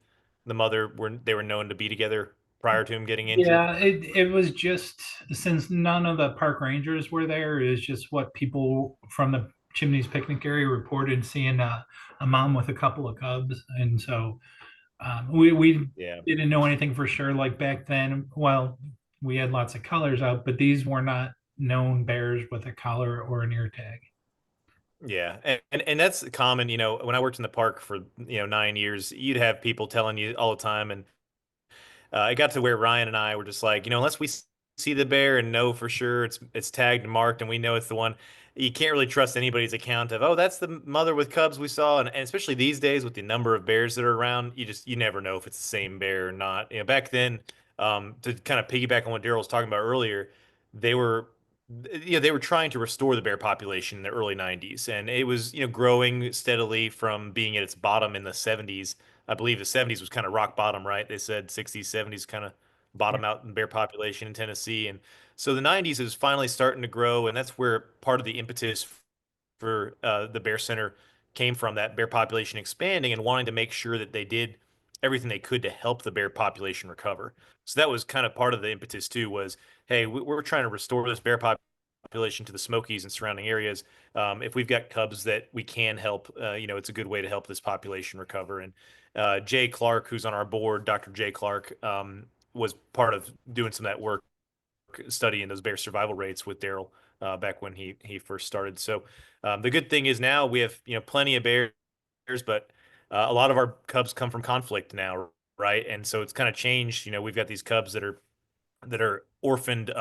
the mother were known to be together prior to him getting injured. Yeah, it was just, since none of the park rangers were there, it was just what people from the Chimneys picnic area reported seeing a mom with a couple of cubs. And so we Yeah. didn't know anything for sure. Like back then, well, we had lots of collars out, but these were not known bears with a collar or an ear tag. Yeah, and that's common. When I worked in the park for 9 years, you'd have people telling you all the time, and it got to where Ryan and I were just like, unless we see the bear and know for sure it's tagged and marked and we know it's the one, you can't really trust anybody's account of, oh, that's the mother with cubs we saw. And especially these days with the number of bears that are around, you never know if it's the same bear or not. Back then, to kind of piggyback on what Daryl was talking about earlier, they were they were trying to restore the bear population in the early 90s, and it was growing steadily from being at its bottom in the 70s. I believe the 70s was kind of rock bottom, right? They said 60s, 70s kind of Yeah. bottom out in bear population in Tennessee. And so the 90s is finally starting to grow. And that's where part of the impetus for the Bear Center came from, that bear population expanding and wanting to make sure that they did everything they could to help the bear population recover. So that was kind of part of the impetus too, was, hey, we're trying to restore this bear population to the Smokies and surrounding areas. If we've got cubs that we can help, it's a good way to help this population recover. And Jay Clark, who's on our board, Dr. Jay Clark, was part of doing some of that work, studying those bear survival rates with Daryl back when he first started. So the good thing is now we have plenty of bears, but a lot of our cubs come from conflict now, right? And so it's kind of changed. We've got these cubs that are orphaned,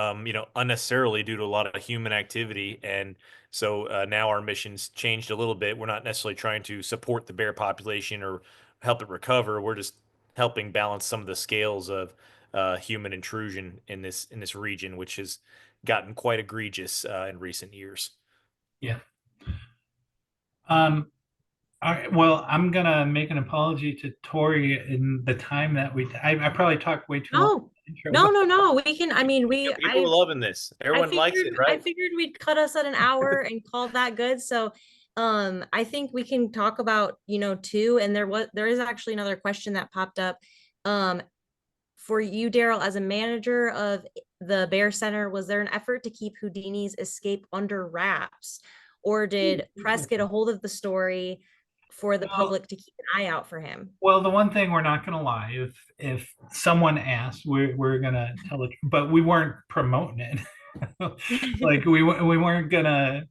unnecessarily due to a lot of human activity. And so now our mission's changed a little bit. We're not necessarily trying to support the bear population or help it recover. We're just helping balance some of the scales of human intrusion in this region, which has gotten quite egregious in recent years. Yeah. All right, well, I'm gonna make an apology to Tori in the time that I probably talked way too long. No, no, no, no. We can, I mean, People are loving this. Everyone likes it, I right? figured we'd cut us at an hour and call that good. So I think we can talk about, too. And there is actually another question that popped up. For you, Daryl, as a manager of the Bear Center, was there an effort to keep Houdini's escape under wraps? Or did press get a hold of the story for the public to keep an eye out for him? Well, the one thing we're not going to lie, if someone asks, we're going to tell it, but we weren't promoting it. Like we weren't going to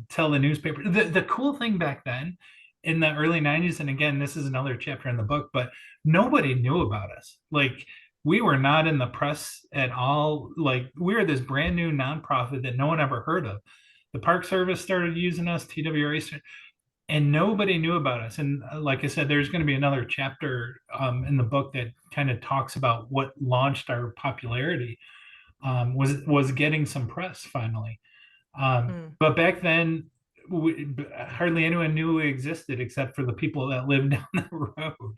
tell the newspaper. The cool thing back then in the early 90s, and again, this is another chapter in the book, but nobody knew about us. Like we were not in the press at all. Like we were this brand new nonprofit that no one ever heard of. The Park Service started using us, TWRA, and nobody knew about us. And like I said, there's going to be another chapter in the book that kind of talks about what launched our popularity, was getting some press finally. But back then, hardly anyone knew we existed except for the people that lived down the road.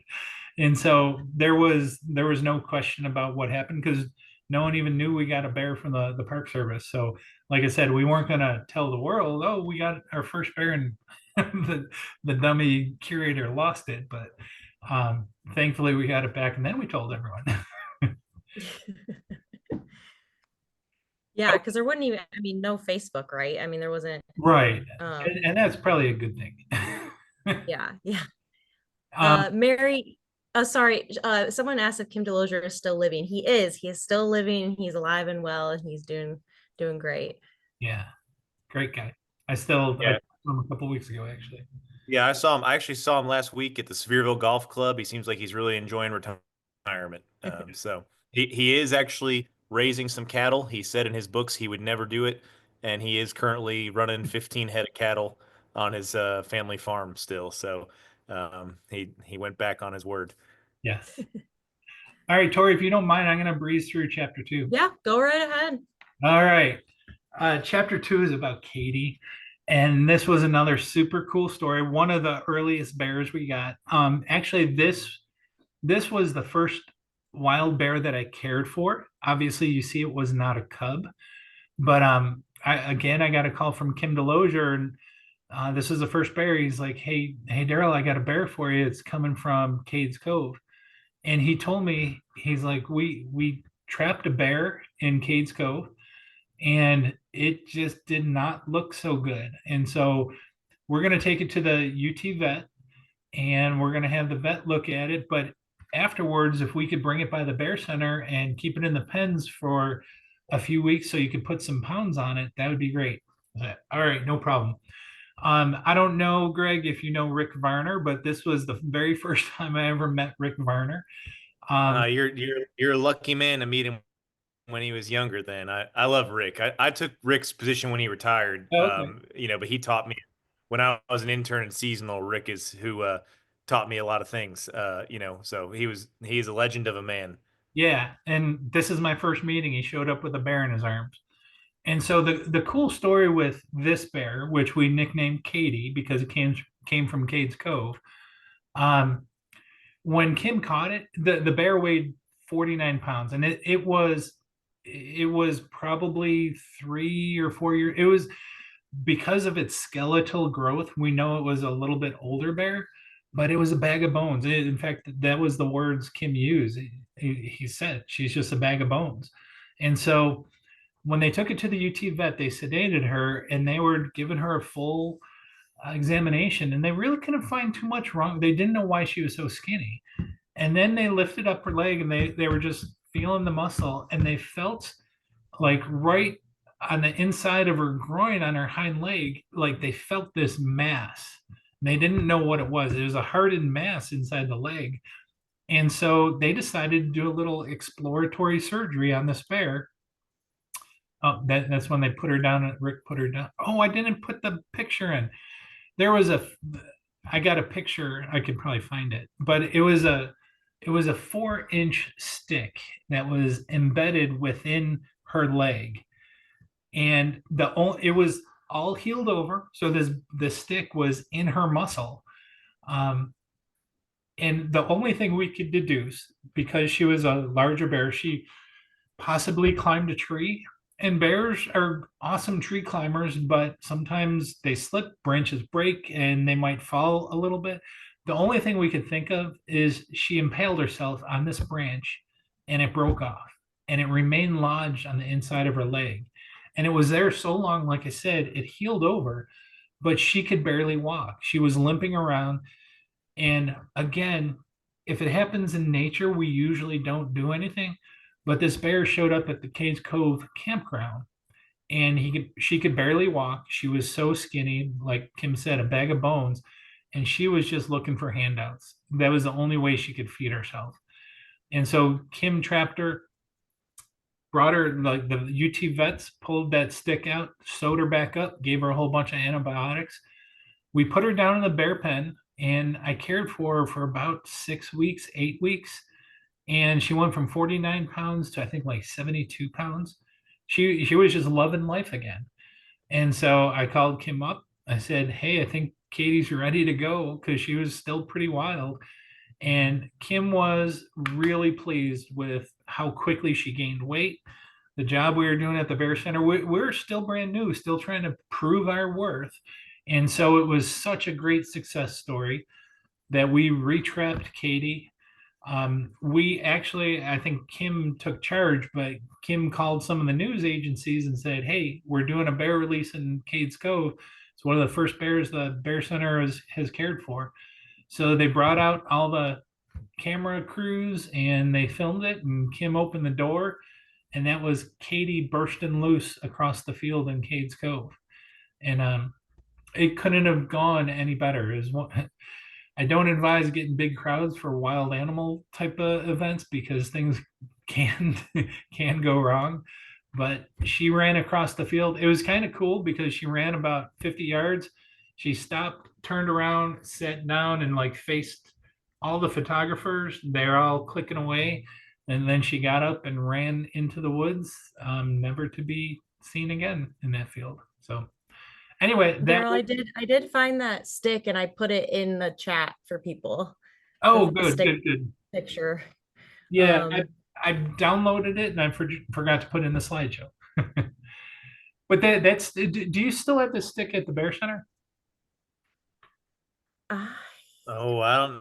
And so there was no question about what happened because no one even knew we got a bear from the Park Service. So like I said, we weren't going to tell the world, oh, we got our first bear, and the dummy curator lost it. But thankfully we got it back, and then we told everyone. Yeah, because there wouldn't even, I mean, no Facebook, right? I mean, there wasn't. Right. And that's probably a good thing. Yeah, yeah. Um, Mary, sorry, someone asked if Kim Delosier is still living. He is. He is still living. He's alive and well, and he's doing great. yeah, great guy. I saw him a couple weeks ago, actually. Yeah, I saw him. I actually saw him last week at the Sevierville Golf Club. He seems like he's really enjoying retirement. So he is actually raising some cattle. He said in his books he would never do it, and he is currently running 15 head of cattle on his family farm still. So he went back on his word. Yes. All right, Tori, if you don't mind, I'm going to breeze through chapter 2. Yeah, go right ahead. All right. Chapter 2 is about Katie. And this was another super cool story. One of the earliest bears we got. Actually, this was the first wild bear that I cared for. Obviously, you see it was not a cub. But I got a call from Kim Delosier, and this is the first bear. He's like, hey, Daryl, I got a bear for you. It's coming from Cades Cove. And he told me, he's like, we trapped a bear in Cades Cove, and it just did not look so good. And so we're going to take it to the UT vet, and we're going to have the vet look at it. But afterwards, if we could bring it by the bear center and keep it in the pens for a few weeks so you could put some pounds on it, that would be great. All right, no problem. I don't know, Greg, if you know Rick Varner, but this was the very first time I ever met Rick Varner. You're a lucky man to meet him when he was younger. Then I love Rick. I took Rick's position when he retired. Okay. But he taught me when I was an intern and seasonal. Rick is who taught me a lot of things. So he's a legend of a man. Yeah, and this is my first meeting. He showed up with a bear in his arms. And so the cool story with this bear, which we nicknamed Katie because it came from Cades Cove. When Kim caught it, the bear weighed 49 pounds, and it was probably 3 or 4 years. It was because of its skeletal growth. We know it was a little bit older bear, but it was a bag of bones. In fact, that was the words Kim used. He said, she's just a bag of bones. And so when they took it to the UT vet, they sedated her and they were giving her a full examination, and they really couldn't find too much wrong. They didn't know why she was so skinny. And then they lifted up her leg and they were just feeling the muscle, and they felt like right on the inside of her groin on her hind leg, like they felt this mass. They didn't know what it was. It was a hardened mass inside the leg. And so they decided to do a little exploratory surgery on this bear. Oh, that's when they put her down. Rick put her down. Oh, I didn't put the picture in. There was I got a picture. I could probably find it, but it was a 4-inch stick that was embedded within her leg, and it was all healed over. So the stick was in her muscle, and the only thing we could deduce, because she was a larger bear, she possibly climbed a tree. And bears are awesome tree climbers, but sometimes they slip, branches break, and they might fall a little bit. The only thing we could think of is she impaled herself on this branch and it broke off, and it remained lodged on the inside of her leg. And it was there so long, like I said, it healed over, but she could barely walk. She was limping around. And again, if it happens in nature, we usually don't do anything. But this bear showed up at the Cades Cove campground, and she could barely walk. She was so skinny, like Kim said, a bag of bones, and she was just looking for handouts. That was the only way she could feed herself. And so Kim trapped her, brought her, like the UT vets pulled that stick out, sewed her back up, gave her a whole bunch of antibiotics. We put her down in the bear pen, and I cared for her for about 6 weeks, 8 weeks. And she went from 49 pounds to I think like 72 pounds. She was just loving life again. And so I called Kim up. I said, "Hey, I think Katie's ready to go," because she was still pretty wild. And Kim was really pleased with how quickly she gained weight. The job we were doing at the Bear Center, we're still brand new, still trying to prove our worth. And so it was such a great success story that we retrapped Katie. We actually, I think Kim took charge, but Kim called some of the news agencies and said, "Hey, we're doing a bear release in Cades Cove. It's one of the first bears the Bear Center has cared for." So they brought out all the camera crews and they filmed it, and Kim opened the door, and that was Katie bursting loose across the field in Cades Cove. And it couldn't have gone any better. It was one, I don't advise getting big crowds for wild animal type of events because things can can go wrong. But she ran across the field. It was kind of cool because she ran about 50 yards. She stopped, turned around, sat down, and like faced all the photographers. They're all clicking away. And then she got up and ran into the woods, never to be seen again in that field. So anyway, Daryl, I did find that stick and I put it in the chat for people. oh, The good, stick good, good. picture. Yeah, Um, I downloaded it and I forgot to put it in the slideshow. But that's, do you still have the stick at the Bear Center? I Oh, I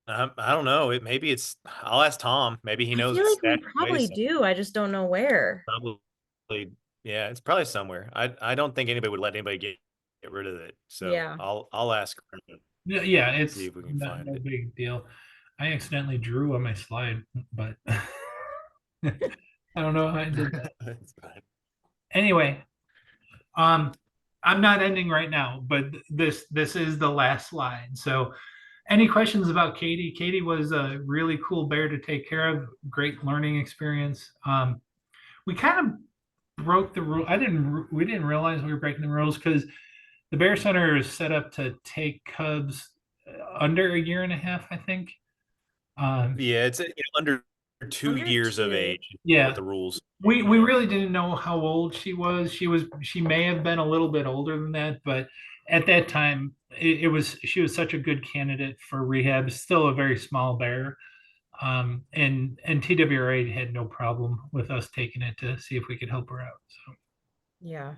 don't know. Maybe it's. I'll ask Tom. Maybe he I knows feel the like we stash probably place. do. I just don't know where. Probably. Yeah, it's probably somewhere. I don't think anybody would let anybody get rid of it. So Yeah. I'll ask her to Yeah, yeah, see it's if we can not find no it. big deal. I accidentally drew on my slide, but I don't know how I did that. It's fine. Anyway, I'm not ending right now, but this is the last slide. So any questions about Katie? Katie was a really cool bear to take care of, great learning experience. We kind of broke the rule. We didn't realize we were breaking the rules because the Bear Center is set up to take cubs under a year and a half, I think. Yeah, it's under 2 years of 102. age with Yeah, the rules. we really didn't know how old she was. She may have been a little bit older than that, but at that time it was she was such a good candidate for rehab. Still a very small bear. And TWRA had no problem with us taking it to see if we could help her out. So Yeah.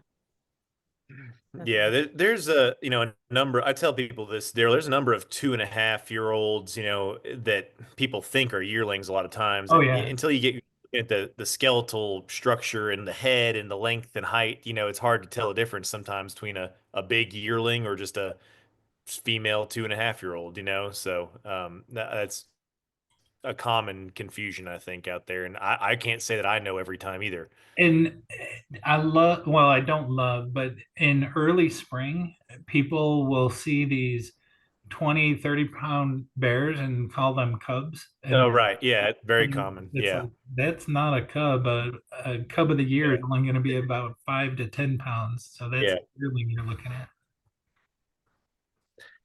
That's Yeah, awesome. there's a a number. I tell people this, there's a number of 2.5-year-olds, that people think are yearlings a lot of times, Oh and yeah. until you get at the skeletal structure and the head and the length and height, it's hard to tell a difference sometimes between a big yearling or just a female 2.5-year-old. So that's a common confusion I think out there, and I can't say that I know every time either. And I love, well, I don't love, but in early spring, people will see these 20, 30 pound bears and call them cubs. Oh, right. Yeah, very And common. it's Yeah. like, that's not a cub. A cub of the year is Yeah. only going to be about 5 to 10 pounds. So that's Yeah. really you're looking at.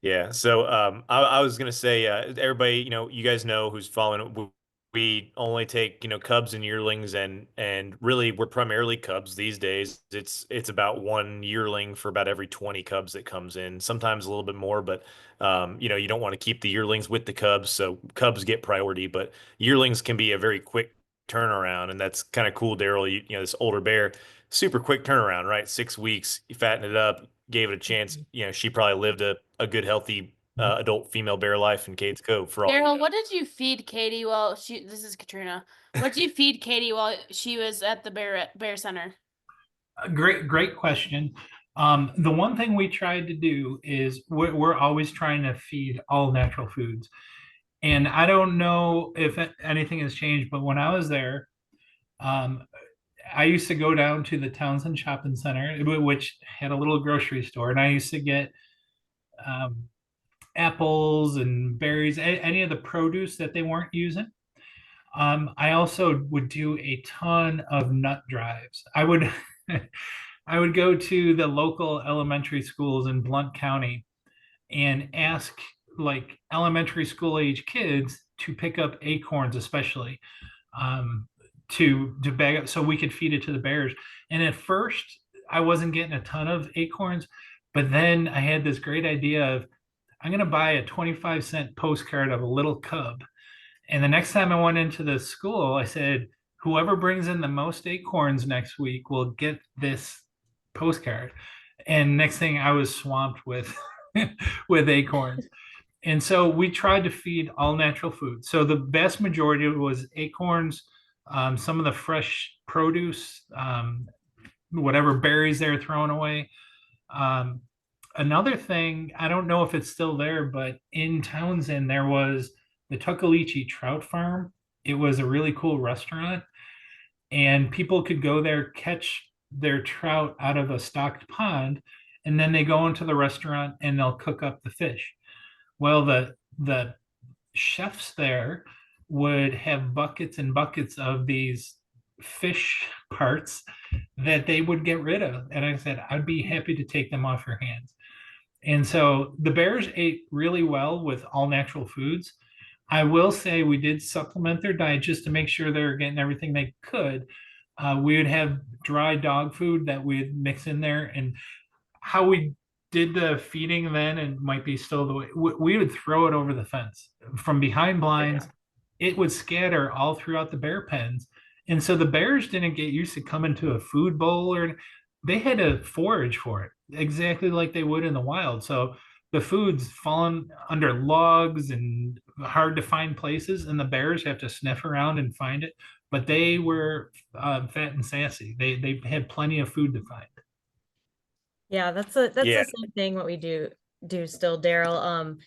Yeah. So I was gonna say, everybody, you guys know who's following. We only take cubs and yearlings, and really we're primarily cubs these days. It's about one yearling for about every 20 cubs that comes in. Sometimes a little bit more, but you don't want to keep the yearlings with the cubs, so cubs get priority. But yearlings can be a very quick turnaround, and that's kind of cool. Daryl, this older bear, super quick turnaround, right? 6 weeks, you fatten it up, gave it a chance. She probably lived a good, healthy adult female bear life in Cades Cove for all you Daryl, know. what did you feed Katie while she? This is Katrina. What did you feed Katie while she was at the Bear Center? A great question. The one thing we tried to do is we're always trying to feed all natural foods. And I don't know if anything has changed, but when I was there, um, I used to go down to the Townsend Shopping Center, which had a little grocery store, and I used to get um, apples and berries, any of the produce that they weren't using. I also would do a ton of nut drives. I would I would go to the local elementary schools in Blount County and ask like elementary school age kids to pick up acorns, especially um, to bag up so we could feed it to the bears. And at first, I wasn't getting a ton of acorns, but then I had this great idea of I'm going to buy a 25-cent postcard of a little cub. And the next time I went into the school, I said, whoever brings in the most acorns next week will get this postcard. And next thing I was swamped with with acorns. And so we tried to feed all natural food. So the vast majority was acorns, some of the fresh produce, whatever berries they're throwing away. Um, Another thing, I don't know if it's still there, but in Townsend, there was the Tuckaleechee Trout Farm. It was a really cool restaurant, and people could go there, catch their trout out of a stocked pond, and then they go into the restaurant and they'll cook up the fish. Well, the chefs there would have buckets and buckets of these fish parts that they would get rid of. And I said, I'd be happy to take them off your hands. And so the bears ate really well with all natural foods. I will say we did supplement their diet just to make sure they're getting everything they could. We would have dry dog food that we'd mix in there. And how we did the feeding then, and might be still the way we would throw it over the fence from behind blinds. Yeah. It would scatter all throughout the bear pens. And so the bears didn't get used to coming to a food bowl, or they had to forage for it exactly like they would in the wild. So the food's fallen under logs and hard to find places, and the bears have to sniff around and find it. But they were fat and sassy. They had plenty of food to find. Yeah, that's Yeah. the same thing what we do still, Daryl.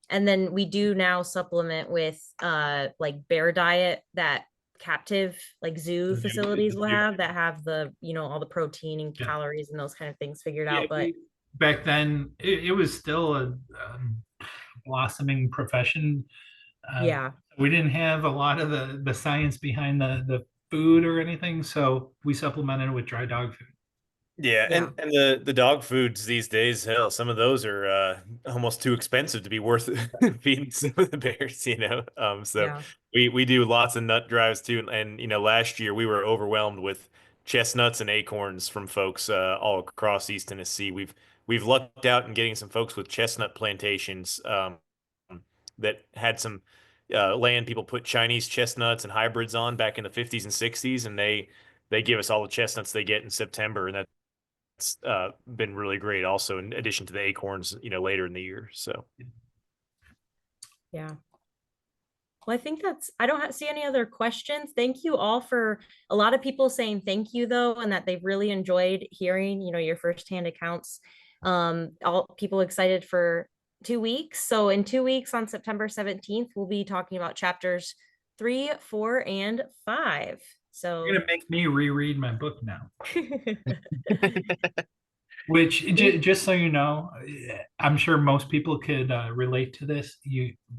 And then we do now supplement with like bear diet that captive like zoo facilities will have that have the all the protein and Yeah. calories and those kind of things figured Yeah, out. But back then it was still a blossoming profession. yeah, We didn't have a lot of the science behind the food or anything, so we supplemented with dry dog food. Yeah, yeah, and the dog foods these days, hell, some of those are almost too expensive to be worth feeding some of the bears. So yeah. we do lots of nut drives too, and last year we were overwhelmed with chestnuts and acorns from folks all across East Tennessee. We've lucked out in getting some folks with chestnut plantations that had some land people put Chinese chestnuts and hybrids on back in the 50s and 60s, and they give us all the chestnuts they get in September, and been really great also, in addition to the acorns, later in the year. So Yeah. Well, I think I don't see any other questions. Thank you all for a lot of people saying thank you though, and that they've really enjoyed hearing, your firsthand accounts. All people excited for 2 weeks. So in 2 weeks on September 17th, we'll be talking about chapters 3, 4, and 5. So You're gonna make me reread my book now. Which, just so you know, I'm sure most people could relate to this.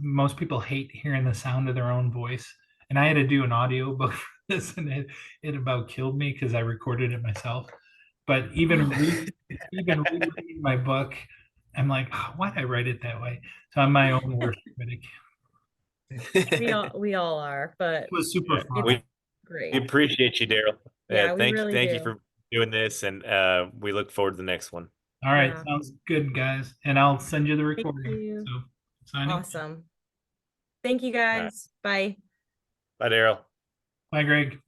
Most people hate hearing the sound of their own voice, and I had to do an audio book for this, and it about killed me because I recorded it myself. But even reading my book, I'm like, oh, why did I write it that way? So I'm my own worst critic. we all are, but It was super Yeah, fun. we great. appreciate you, Daryl. Yeah, we thank really you do. for doing this, and we look forward to the next one. All right, Yeah. sounds good, guys. And I'll send you the Thank recording. you. So signing. Awesome. Thank you guys. Bye. Bye, Daryl. Bye, Greg.